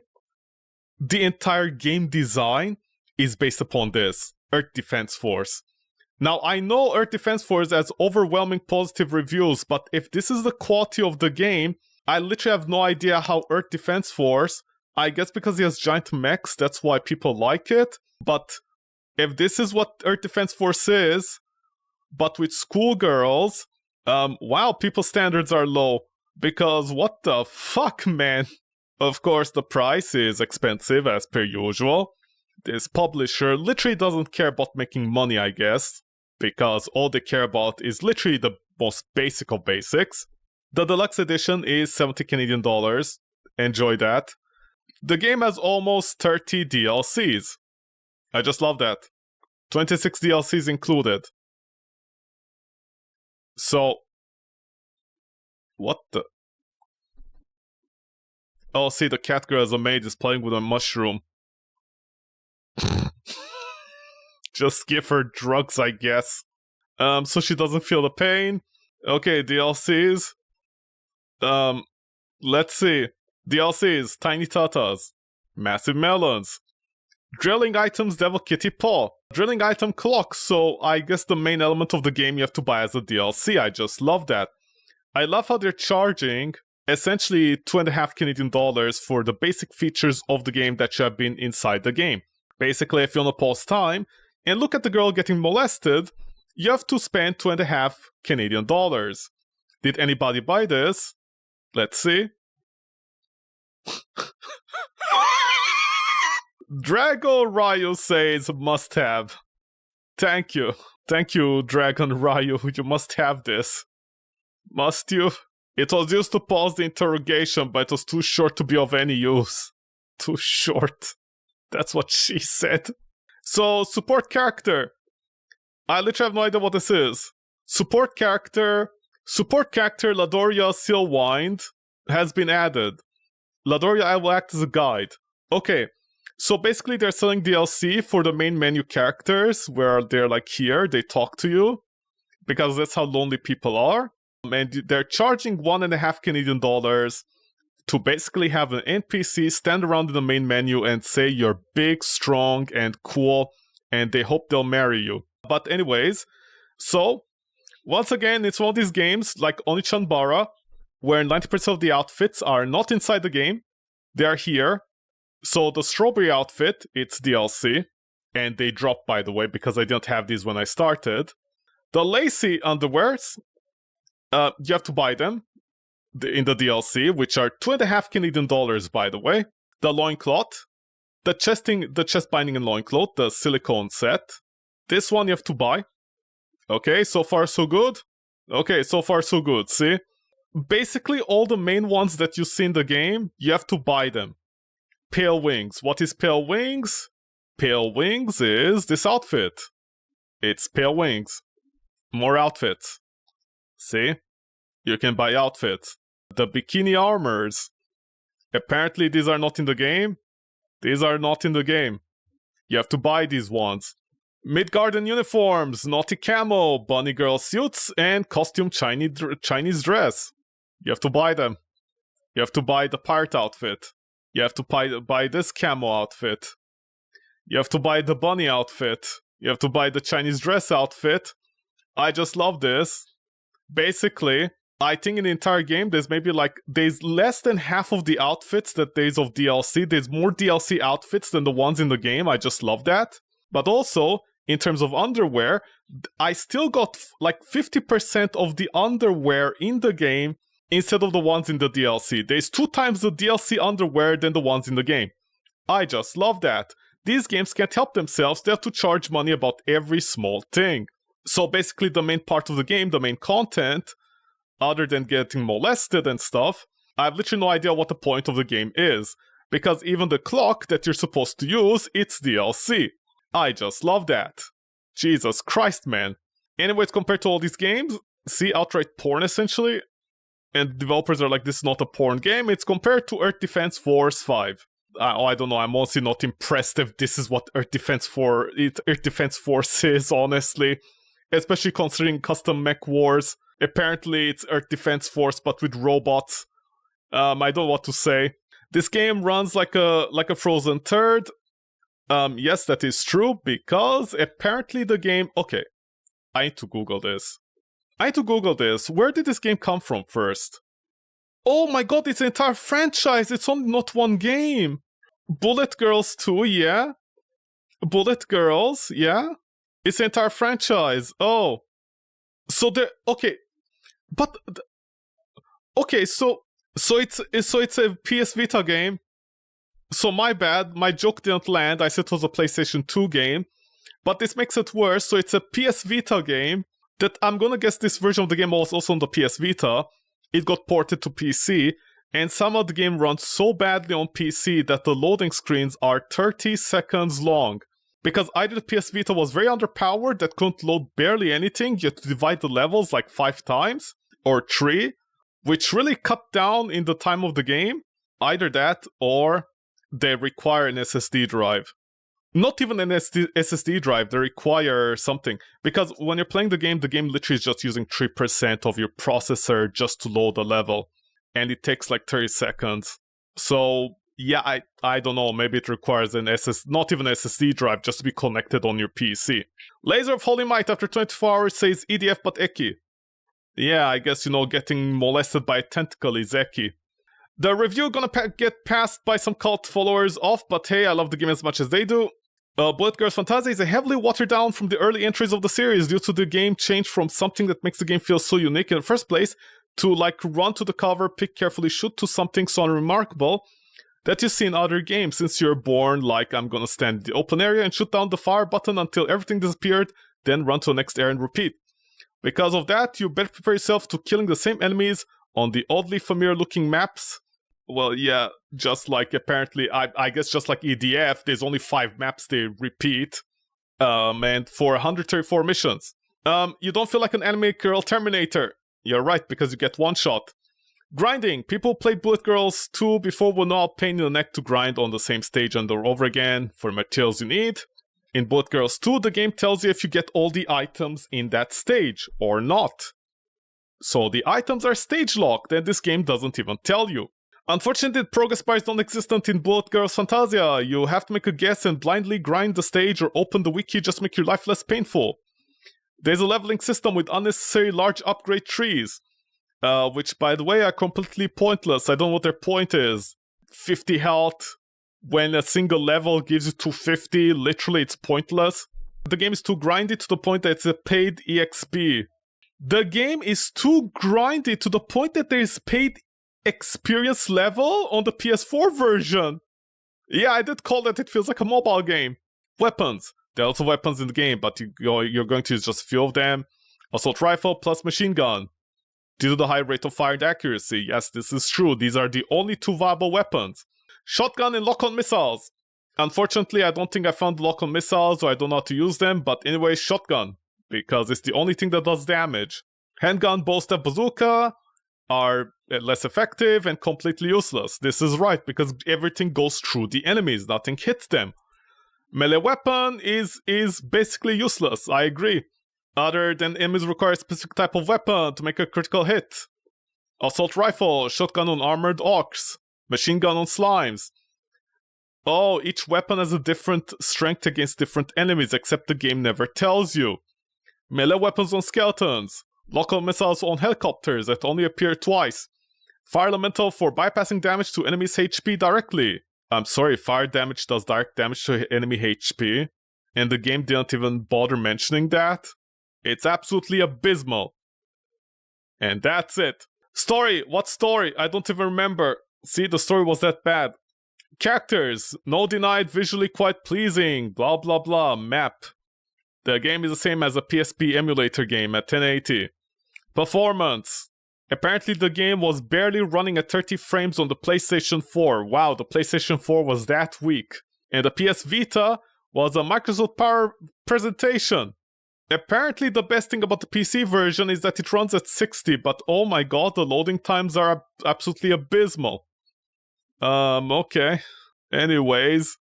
the entire game design is based upon this. Earth Defense Force. Now, I know Earth Defense Force has overwhelming positive reviews, but if this is the quality of the game, I literally have no idea how Earth Defense Force, I guess because he has giant mechs, that's why people like it, but if this is what Earth Defense Force is, but with schoolgirls, wow, people's standards are low, because what the fuck, man? Of course, the price is expensive, as per usual. This publisher literally doesn't care about making money, I guess, because all they care about is literally the most basic of basics. The deluxe edition is 70 Canadian dollars. Enjoy that. The game has almost 30 DLCs. I just love that. 26 DLCs included. So, what the? Oh, see, the cat girl as a maid is playing with a mushroom. Just give her drugs, I guess. So she doesn't feel the pain. Okay, DLCs. Let's see. DLCs, Tiny Tatas, Massive Melons, Drilling Items, Devil Kitty Paw, Drilling Item Clock, so I guess the main element of the game you have to buy as a DLC. I just love that. I love how they're charging essentially 2.5 Canadian dollars for the basic features of the game that should have been inside the game. Basically, if you want to pause time and look at the girl getting molested, you have to spend 2.5 Canadian dollars. Did anybody buy this? Let's see. Drago Ryu says must have. Thank you. Thank you, Dragon Ryu. You must have this. Must you? It was used to pause the interrogation, but it was too short to be of any use. Too short. That's what she said. So, support character. I literally have no idea what this is. Support character Ladoria Sealwind has been added. Ladoria will act as a guide. Okay, so basically they're selling DLC for the main menu characters, where they're like here, they talk to you, because that's how lonely people are. And they're charging 1.5 Canadian dollars to basically have an NPC stand around in the main menu and say you're big, strong, and cool, and they hope they'll marry you. But anyways, so, once again, it's one of these games, like Onichan-bara, where 90% of the outfits are not inside the game, they are here. So the strawberry outfit, it's DLC, and they dropped, by the way, because I didn't have these when I started. The lacy underwears, you have to buy them in the DLC, which are 2.5 Canadian dollars, by the way. The loincloth, the chest binding and loincloth, the silicone set. This one you have to buy. Okay, so far so good. Okay, so far so good, see? Basically, all the main ones that you see in the game, you have to buy them. Pale Wings. What is Pale Wings? Pale Wings is this outfit. It's Pale Wings. More outfits. See? You can buy outfits. The bikini armors. Apparently these are not in the game. These are not in the game. You have to buy these ones. Mid-garden uniforms, naughty camo, bunny girl suits, and costume Chinese dress. You have to buy them. You have to buy the pirate outfit. You have to buy this camo outfit. You have to buy the bunny outfit. You have to buy the Chinese dress outfit. I just love this. Basically, I think in the entire game, there's less than half of the outfits that there's of DLC. There's more DLC outfits than the ones in the game. I just love that. But also, in terms of underwear, I still got like 50% of the underwear in the game instead of the ones in the DLC. There's 2 times the DLC underwear than the ones in the game. I just love that. These games can't help themselves. They have to charge money about every small thing. So basically the main part of the game, the main content, other than getting molested and stuff, I have literally no idea what the point of the game is. Because even the clock that you're supposed to use, it's DLC. I just love that. Jesus Christ, man. Anyways, compared to all these games, see, outright porn essentially. And developers are like, this is not a porn game. It's compared to Earth Defense Force 5. I don't know, I'm honestly not impressed if this is what Earth Defense Force is, honestly. Especially considering custom mech wars. Apparently it's Earth Defense Force, but with robots. I don't know what to say. This game runs like a frozen turd. Yes, that is true, because apparently the game... Okay, I need to Google this. Where did this game come from first? Oh my god, it's an entire franchise! It's only not one game! Bullet Girls 2, yeah? Bullet Girls, yeah? It's an entire franchise. Oh. So okay. But... Okay, so it's a PS Vita game. So my bad, my joke didn't land. I said it was a PlayStation 2 game. But this makes it worse. So it's a PS Vita game that I'm gonna guess this version of the game was also on the PS Vita. It got ported to PC. And somehow the game runs so badly on PC that the loading screens are 30 seconds long. Because either the PS Vita was very underpowered that couldn't load barely anything, you had to divide the levels like 5 times, or 3, which really cut down in the time of the game. Either that, or they require an SSD drive. Not even an SSD drive, they require something. Because when you're playing the game literally is just using 3% of your processor just to load a level. And it takes like 30 seconds. So, yeah, I don't know, maybe it requires not even an SSD drive, just to be connected on your PC. Laser of Holy Might after 24 hours says EDF but Eki. Yeah, I guess, getting molested by a tentacle is Eki. The review gonna get passed by some cult followers off, but hey, I love the game as much as they do. Bullet Girls Phantasia is a heavily watered down from the early entries of the series due to the game change from something that makes the game feel so unique in the first place to like run to the cover, pick carefully, shoot to something so unremarkable that you see in other games since you're born like I'm gonna stand in the open area and shoot down the fire button until everything disappeared, then run to the next area and repeat. Because of that, you better prepare yourself to killing the same enemies on the oddly familiar looking maps. Well, yeah, just like apparently, I guess just like EDF, there's only 5 maps they repeat, and for 134 missions. You don't feel like an anime girl Terminator. You're right, because you get one shot. Grinding. People played Bullet Girls 2 before were now pain in the neck to grind on the same stage and over again for materials you need. In Bullet Girls 2, the game tells you if you get all the items in that stage, or not. So the items are stage locked, and this game doesn't even tell you. Unfortunately, progress bar is non-existent in Bullet Girls Phantasia. You have to make a guess and blindly grind the stage or open the wiki just to make your life less painful. There's a leveling system with unnecessary large upgrade trees. Which, by the way, are completely pointless. I don't know what their point is. 50 health when a single level gives you 250. Literally, it's pointless. The game is too grindy to the point that it's a paid EXP. The game is too grindy to the point that there is paid experience level on the PS4 version. Yeah, I did call that it feels like a mobile game. Weapons. There are also weapons in the game, but you're going to use just a few of them. Assault rifle plus machine gun. Due to the high rate of fire and accuracy. Yes, this is true. These are the only two viable weapons. Shotgun and lock-on missiles. Unfortunately, I don't think I found lock-on missiles, or I don't know how to use them, but anyway, shotgun. Because it's the only thing that does damage. Handgun, bow-step, bazooka are less effective and completely useless. This is right, because everything goes through the enemies. Nothing hits them. Melee weapon is basically useless. I agree. Other than enemies require a specific type of weapon to make a critical hit. Assault rifle, shotgun on armored orcs, machine gun on slimes. Oh, each weapon has a different strength against different enemies, except the game never tells you. Melee weapons on skeletons, local missiles on helicopters that only appear twice. Fire elemental for bypassing damage to enemies' HP directly. I'm sorry, fire damage does direct damage to enemy HP, and the game didn't even bother mentioning that. It's absolutely abysmal. And that's it. Story. What story? I don't even remember. See, the story was that bad. Characters. No denied, visually quite pleasing. Blah blah blah. Map. The game is the same as a PSP emulator game at 1080. Performance. Apparently the game was barely running at 30 frames on the PlayStation 4. Wow, the PlayStation 4 was that weak. And the PS Vita was a Microsoft Power presentation. Apparently the best thing about the PC version is that it runs at 60, but oh my god, the loading times are absolutely abysmal. Okay. Anyways,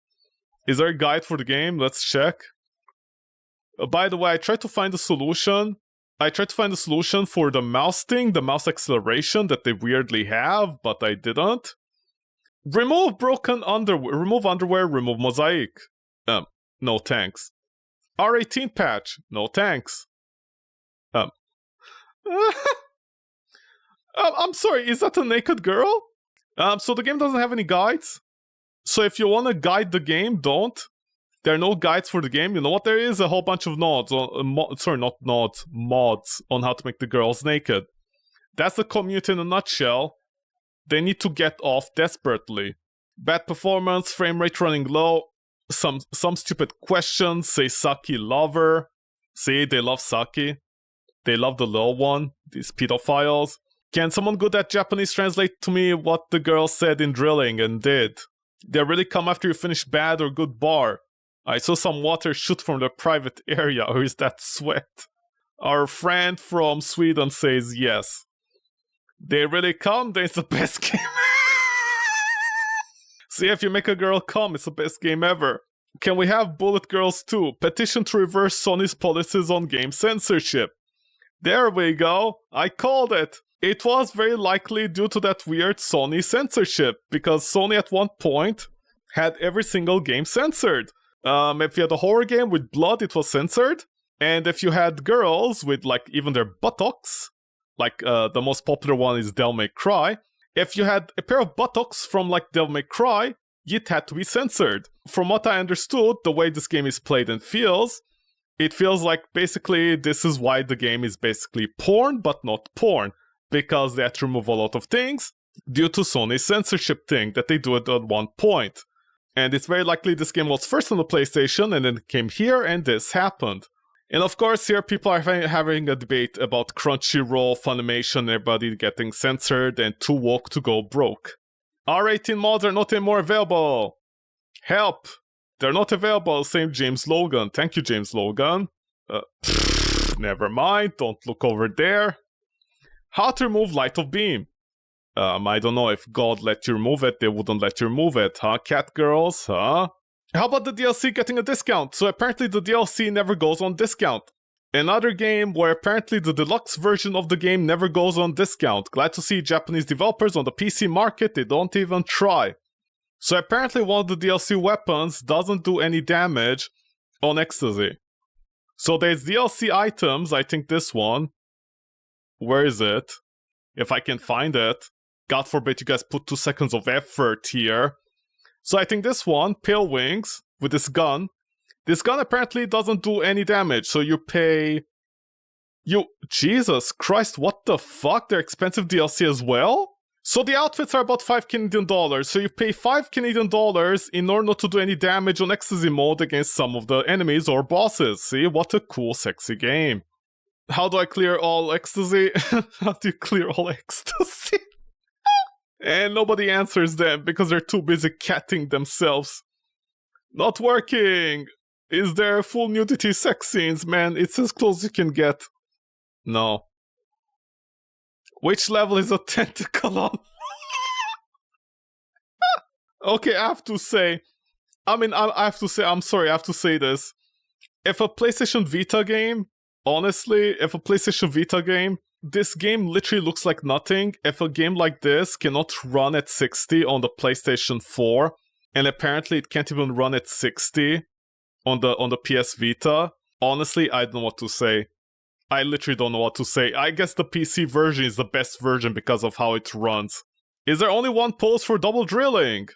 is there a guide for the game? Let's check. By the way, I tried to find a solution. I tried to find a solution for the mouse thing, the mouse acceleration that they weirdly have, but I didn't. Remove broken underwear, remove mosaic. No thanks. R18 patch, no thanks. I'm sorry, is that a naked girl? So the game doesn't have any guides. So if you want to guide the game, don't. There are no guides for the game. You know what there is? A whole bunch of mods on how to make the girls naked. That's the community in a nutshell. They need to get off desperately. Bad performance, frame rate running low, some stupid questions, say Saki lover. See, they love Saki. They love the little one, these pedophiles. Can someone good at Japanese translate to me what the girl said in drilling and did? They really come after you finish bad or good bar. I saw some water shoot from the private area, or is that sweat? Our friend from Sweden says yes. They really come, then it's the best game. See, if you make a girl come, it's the best game ever. Can we have Bullet Girls 2? Petition to reverse Sony's policies on game censorship. There we go. I called it. It was very likely due to that weird Sony censorship, because Sony at one point had every single game censored. If you had a horror game with blood, it was censored. And if you had girls with, like, even their buttocks, like, the most popular one is Devil May Cry. If you had a pair of buttocks from, like, Devil May Cry, it had to be censored. From what I understood, the way this game is played and feels, it feels like basically this is why the game is basically porn, but not porn. Because they had to remove a lot of things due to Sony's censorship thing that they do it at one point. And it's very likely this game was first on the PlayStation and then it came here and this happened. And of course here people are having a debate about Crunchyroll, Funimation, everybody getting censored and too woke to go broke. R18 mods are not anymore available. Help! They're not available, same James Logan. Thank you, James Logan. Never mind, don't look over there. How to remove Light of Beam? I don't know, if God let you remove it, they wouldn't let you remove it, huh? Cat girls, huh? How about the DLC getting a discount? So apparently the DLC never goes on discount. Another game where apparently the deluxe version of the game never goes on discount. Glad to see Japanese developers on the PC market, they don't even try. So apparently one of the DLC weapons doesn't do any damage on Ecstasy. So there's DLC items, I think this one. Where is it? If I can find it. God forbid you guys put 2 seconds of effort here. So I think this one, Pale Wings, with this gun. This gun apparently doesn't do any damage, so you pay... Jesus Christ, what the fuck? They're expensive DLC as well? So the outfits are about 5 Canadian dollars, so you pay 5 Canadian dollars in order not to do any damage on Ecstasy mode against some of the enemies or bosses. See, what a cool, sexy game. How do I clear all Ecstasy? How do you clear all Ecstasy? And nobody answers them because they're too busy catting themselves. Not working! Is there full nudity sex scenes? Man, it's as close as you can get. No. Which level is a tentacle on? Okay, I have to say... I have to say, I'm sorry, I have to say this. If a PlayStation Vita game, honestly, this game literally looks like nothing. If a game like this cannot run at 60 on the PlayStation 4, and apparently it can't even run at 60 on the PS Vita, honestly, I don't know what to say. I literally don't know what to say. I guess the PC version is the best version because of how it runs. Is there only one pose for double drilling?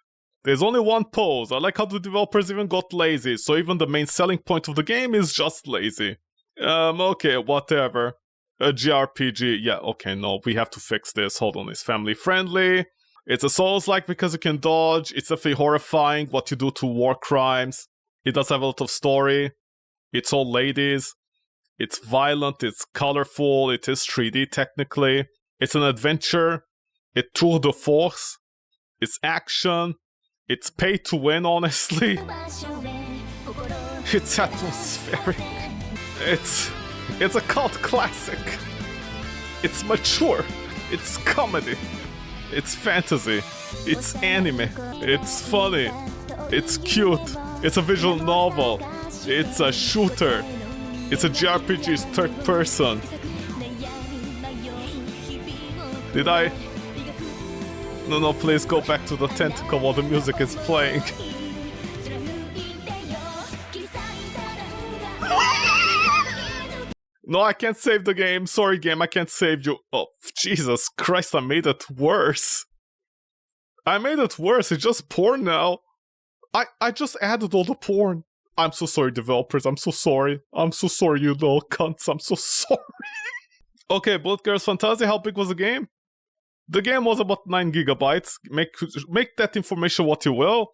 There's only one pose. I like how the developers even got lazy, so even the main selling point of the game is just lazy. Okay, whatever. A JRPG, yeah, okay, no, we have to fix this. Hold on, it's family friendly. It's a Souls-like because you can dodge. It's definitely horrifying what you do to war crimes. It does have a lot of story. It's all ladies. It's violent, it's colorful, it is 3D technically. It's an adventure. It's tour de force. It's action. It's pay to win, honestly. It's atmospheric. It's a cult classic. It's mature. It's comedy. It's fantasy. It's anime. It's funny. It's cute. It's a visual novel. It's a shooter. It's a JRPG, third person. Did I? No, please go back to the tentacle while the music is playing. No, I can't save the game. Sorry, game, I can't save you. Oh, Jesus Christ, I made it worse. It's just porn now. I just added all the porn. I'm so sorry, developers. I'm so sorry. You little cunts. I'm so sorry. Okay, Bullet Girls Phantasia, how big was the game? The game was about 9 gigabytes. Make that information what you will.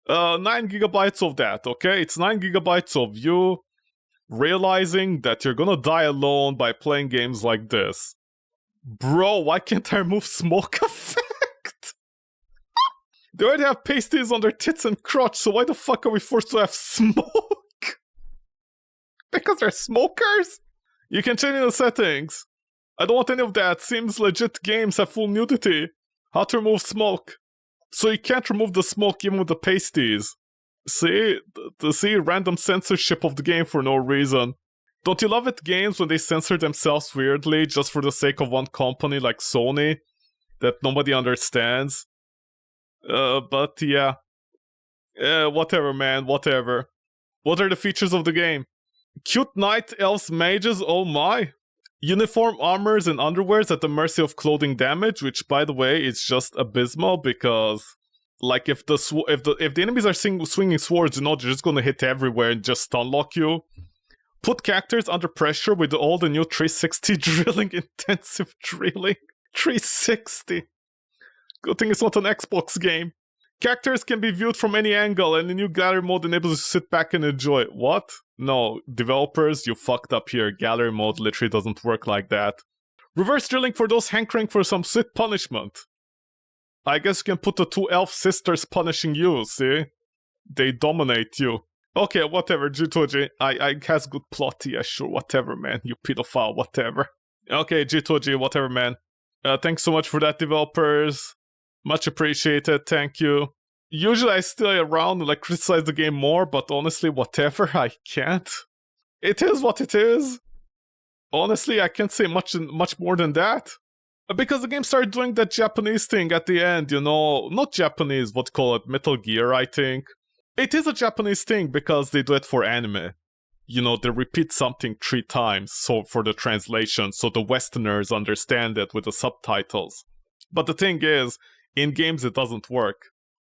9 gigabytes of that, okay? It's 9 gigabytes of you realizing that you're gonna die alone by playing games like this. Bro, why can't I remove smoke effect? They already have pasties on their tits and crotch, so why the fuck are we forced to have smoke? Because they're smokers? You can change the settings. I don't want any of that. Seems legit games have full nudity. How to remove smoke? So you can't remove the smoke even with the pasties. See? See random censorship of the game for no reason. Don't you love it games when they censor themselves weirdly just for the sake of one company like Sony that nobody understands? But yeah. Whatever, man, whatever. What are the features of the game? Cute knight elves mages, oh my. Uniform armors and underwears at the mercy of clothing damage, which by the way is just abysmal because like if the enemies are swinging swords, you know, they're just gonna hit everywhere and just stun lock you. Put characters under pressure with all the new 360 drilling, intensive drilling. 360. Good thing it's not an Xbox game. Characters can be viewed from any angle, and the new gallery mode enables you to sit back and enjoy it. What? No, developers, you fucked up here. Gallery mode literally doesn't work like that. Reverse drilling for those hankering for some sweet punishment. I guess you can put the 2 elf sisters punishing you, see? They dominate you. Okay, whatever, Jitoji. I has good plot, yeah, sure, whatever, man. You pedophile, whatever. Okay, Jitoji, whatever, man. Thanks so much for that, developers. Much appreciated, thank you. Usually I stay around and like criticize the game more, but honestly, whatever, I can't. It is what it is. Honestly, I can't say much more than that. Because the game started doing that Japanese thing at the end, you know, not Japanese, what call it, Metal Gear, I think. It is a Japanese thing because they do it for anime. You know, they repeat something 3 times so for the translation, so the Westerners understand it with the subtitles. But the thing is, in games it doesn't work.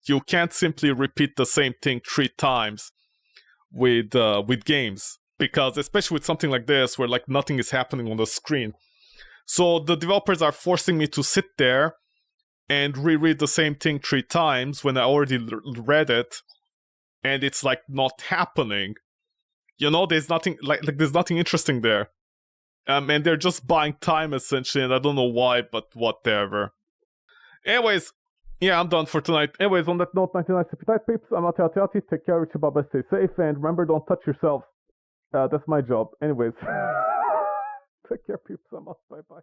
You can't simply repeat the same thing 3 times with games, because especially with something like this where like nothing is happening on the screen. So the developers are forcing me to sit there and reread the same thing 3 times when I already read it, and it's like not happening. You know, there's nothing like there's nothing interesting there. And they're just buying time essentially, and I don't know why, but whatever. Anyways, yeah, I'm done for tonight. Anyways, on that note, 99 tight peeps, I'm Ati. Take care, Richibaba, stay safe, and remember, don't touch yourself. That's my job. Anyways. Take care, peeps. I'm out. Bye-bye.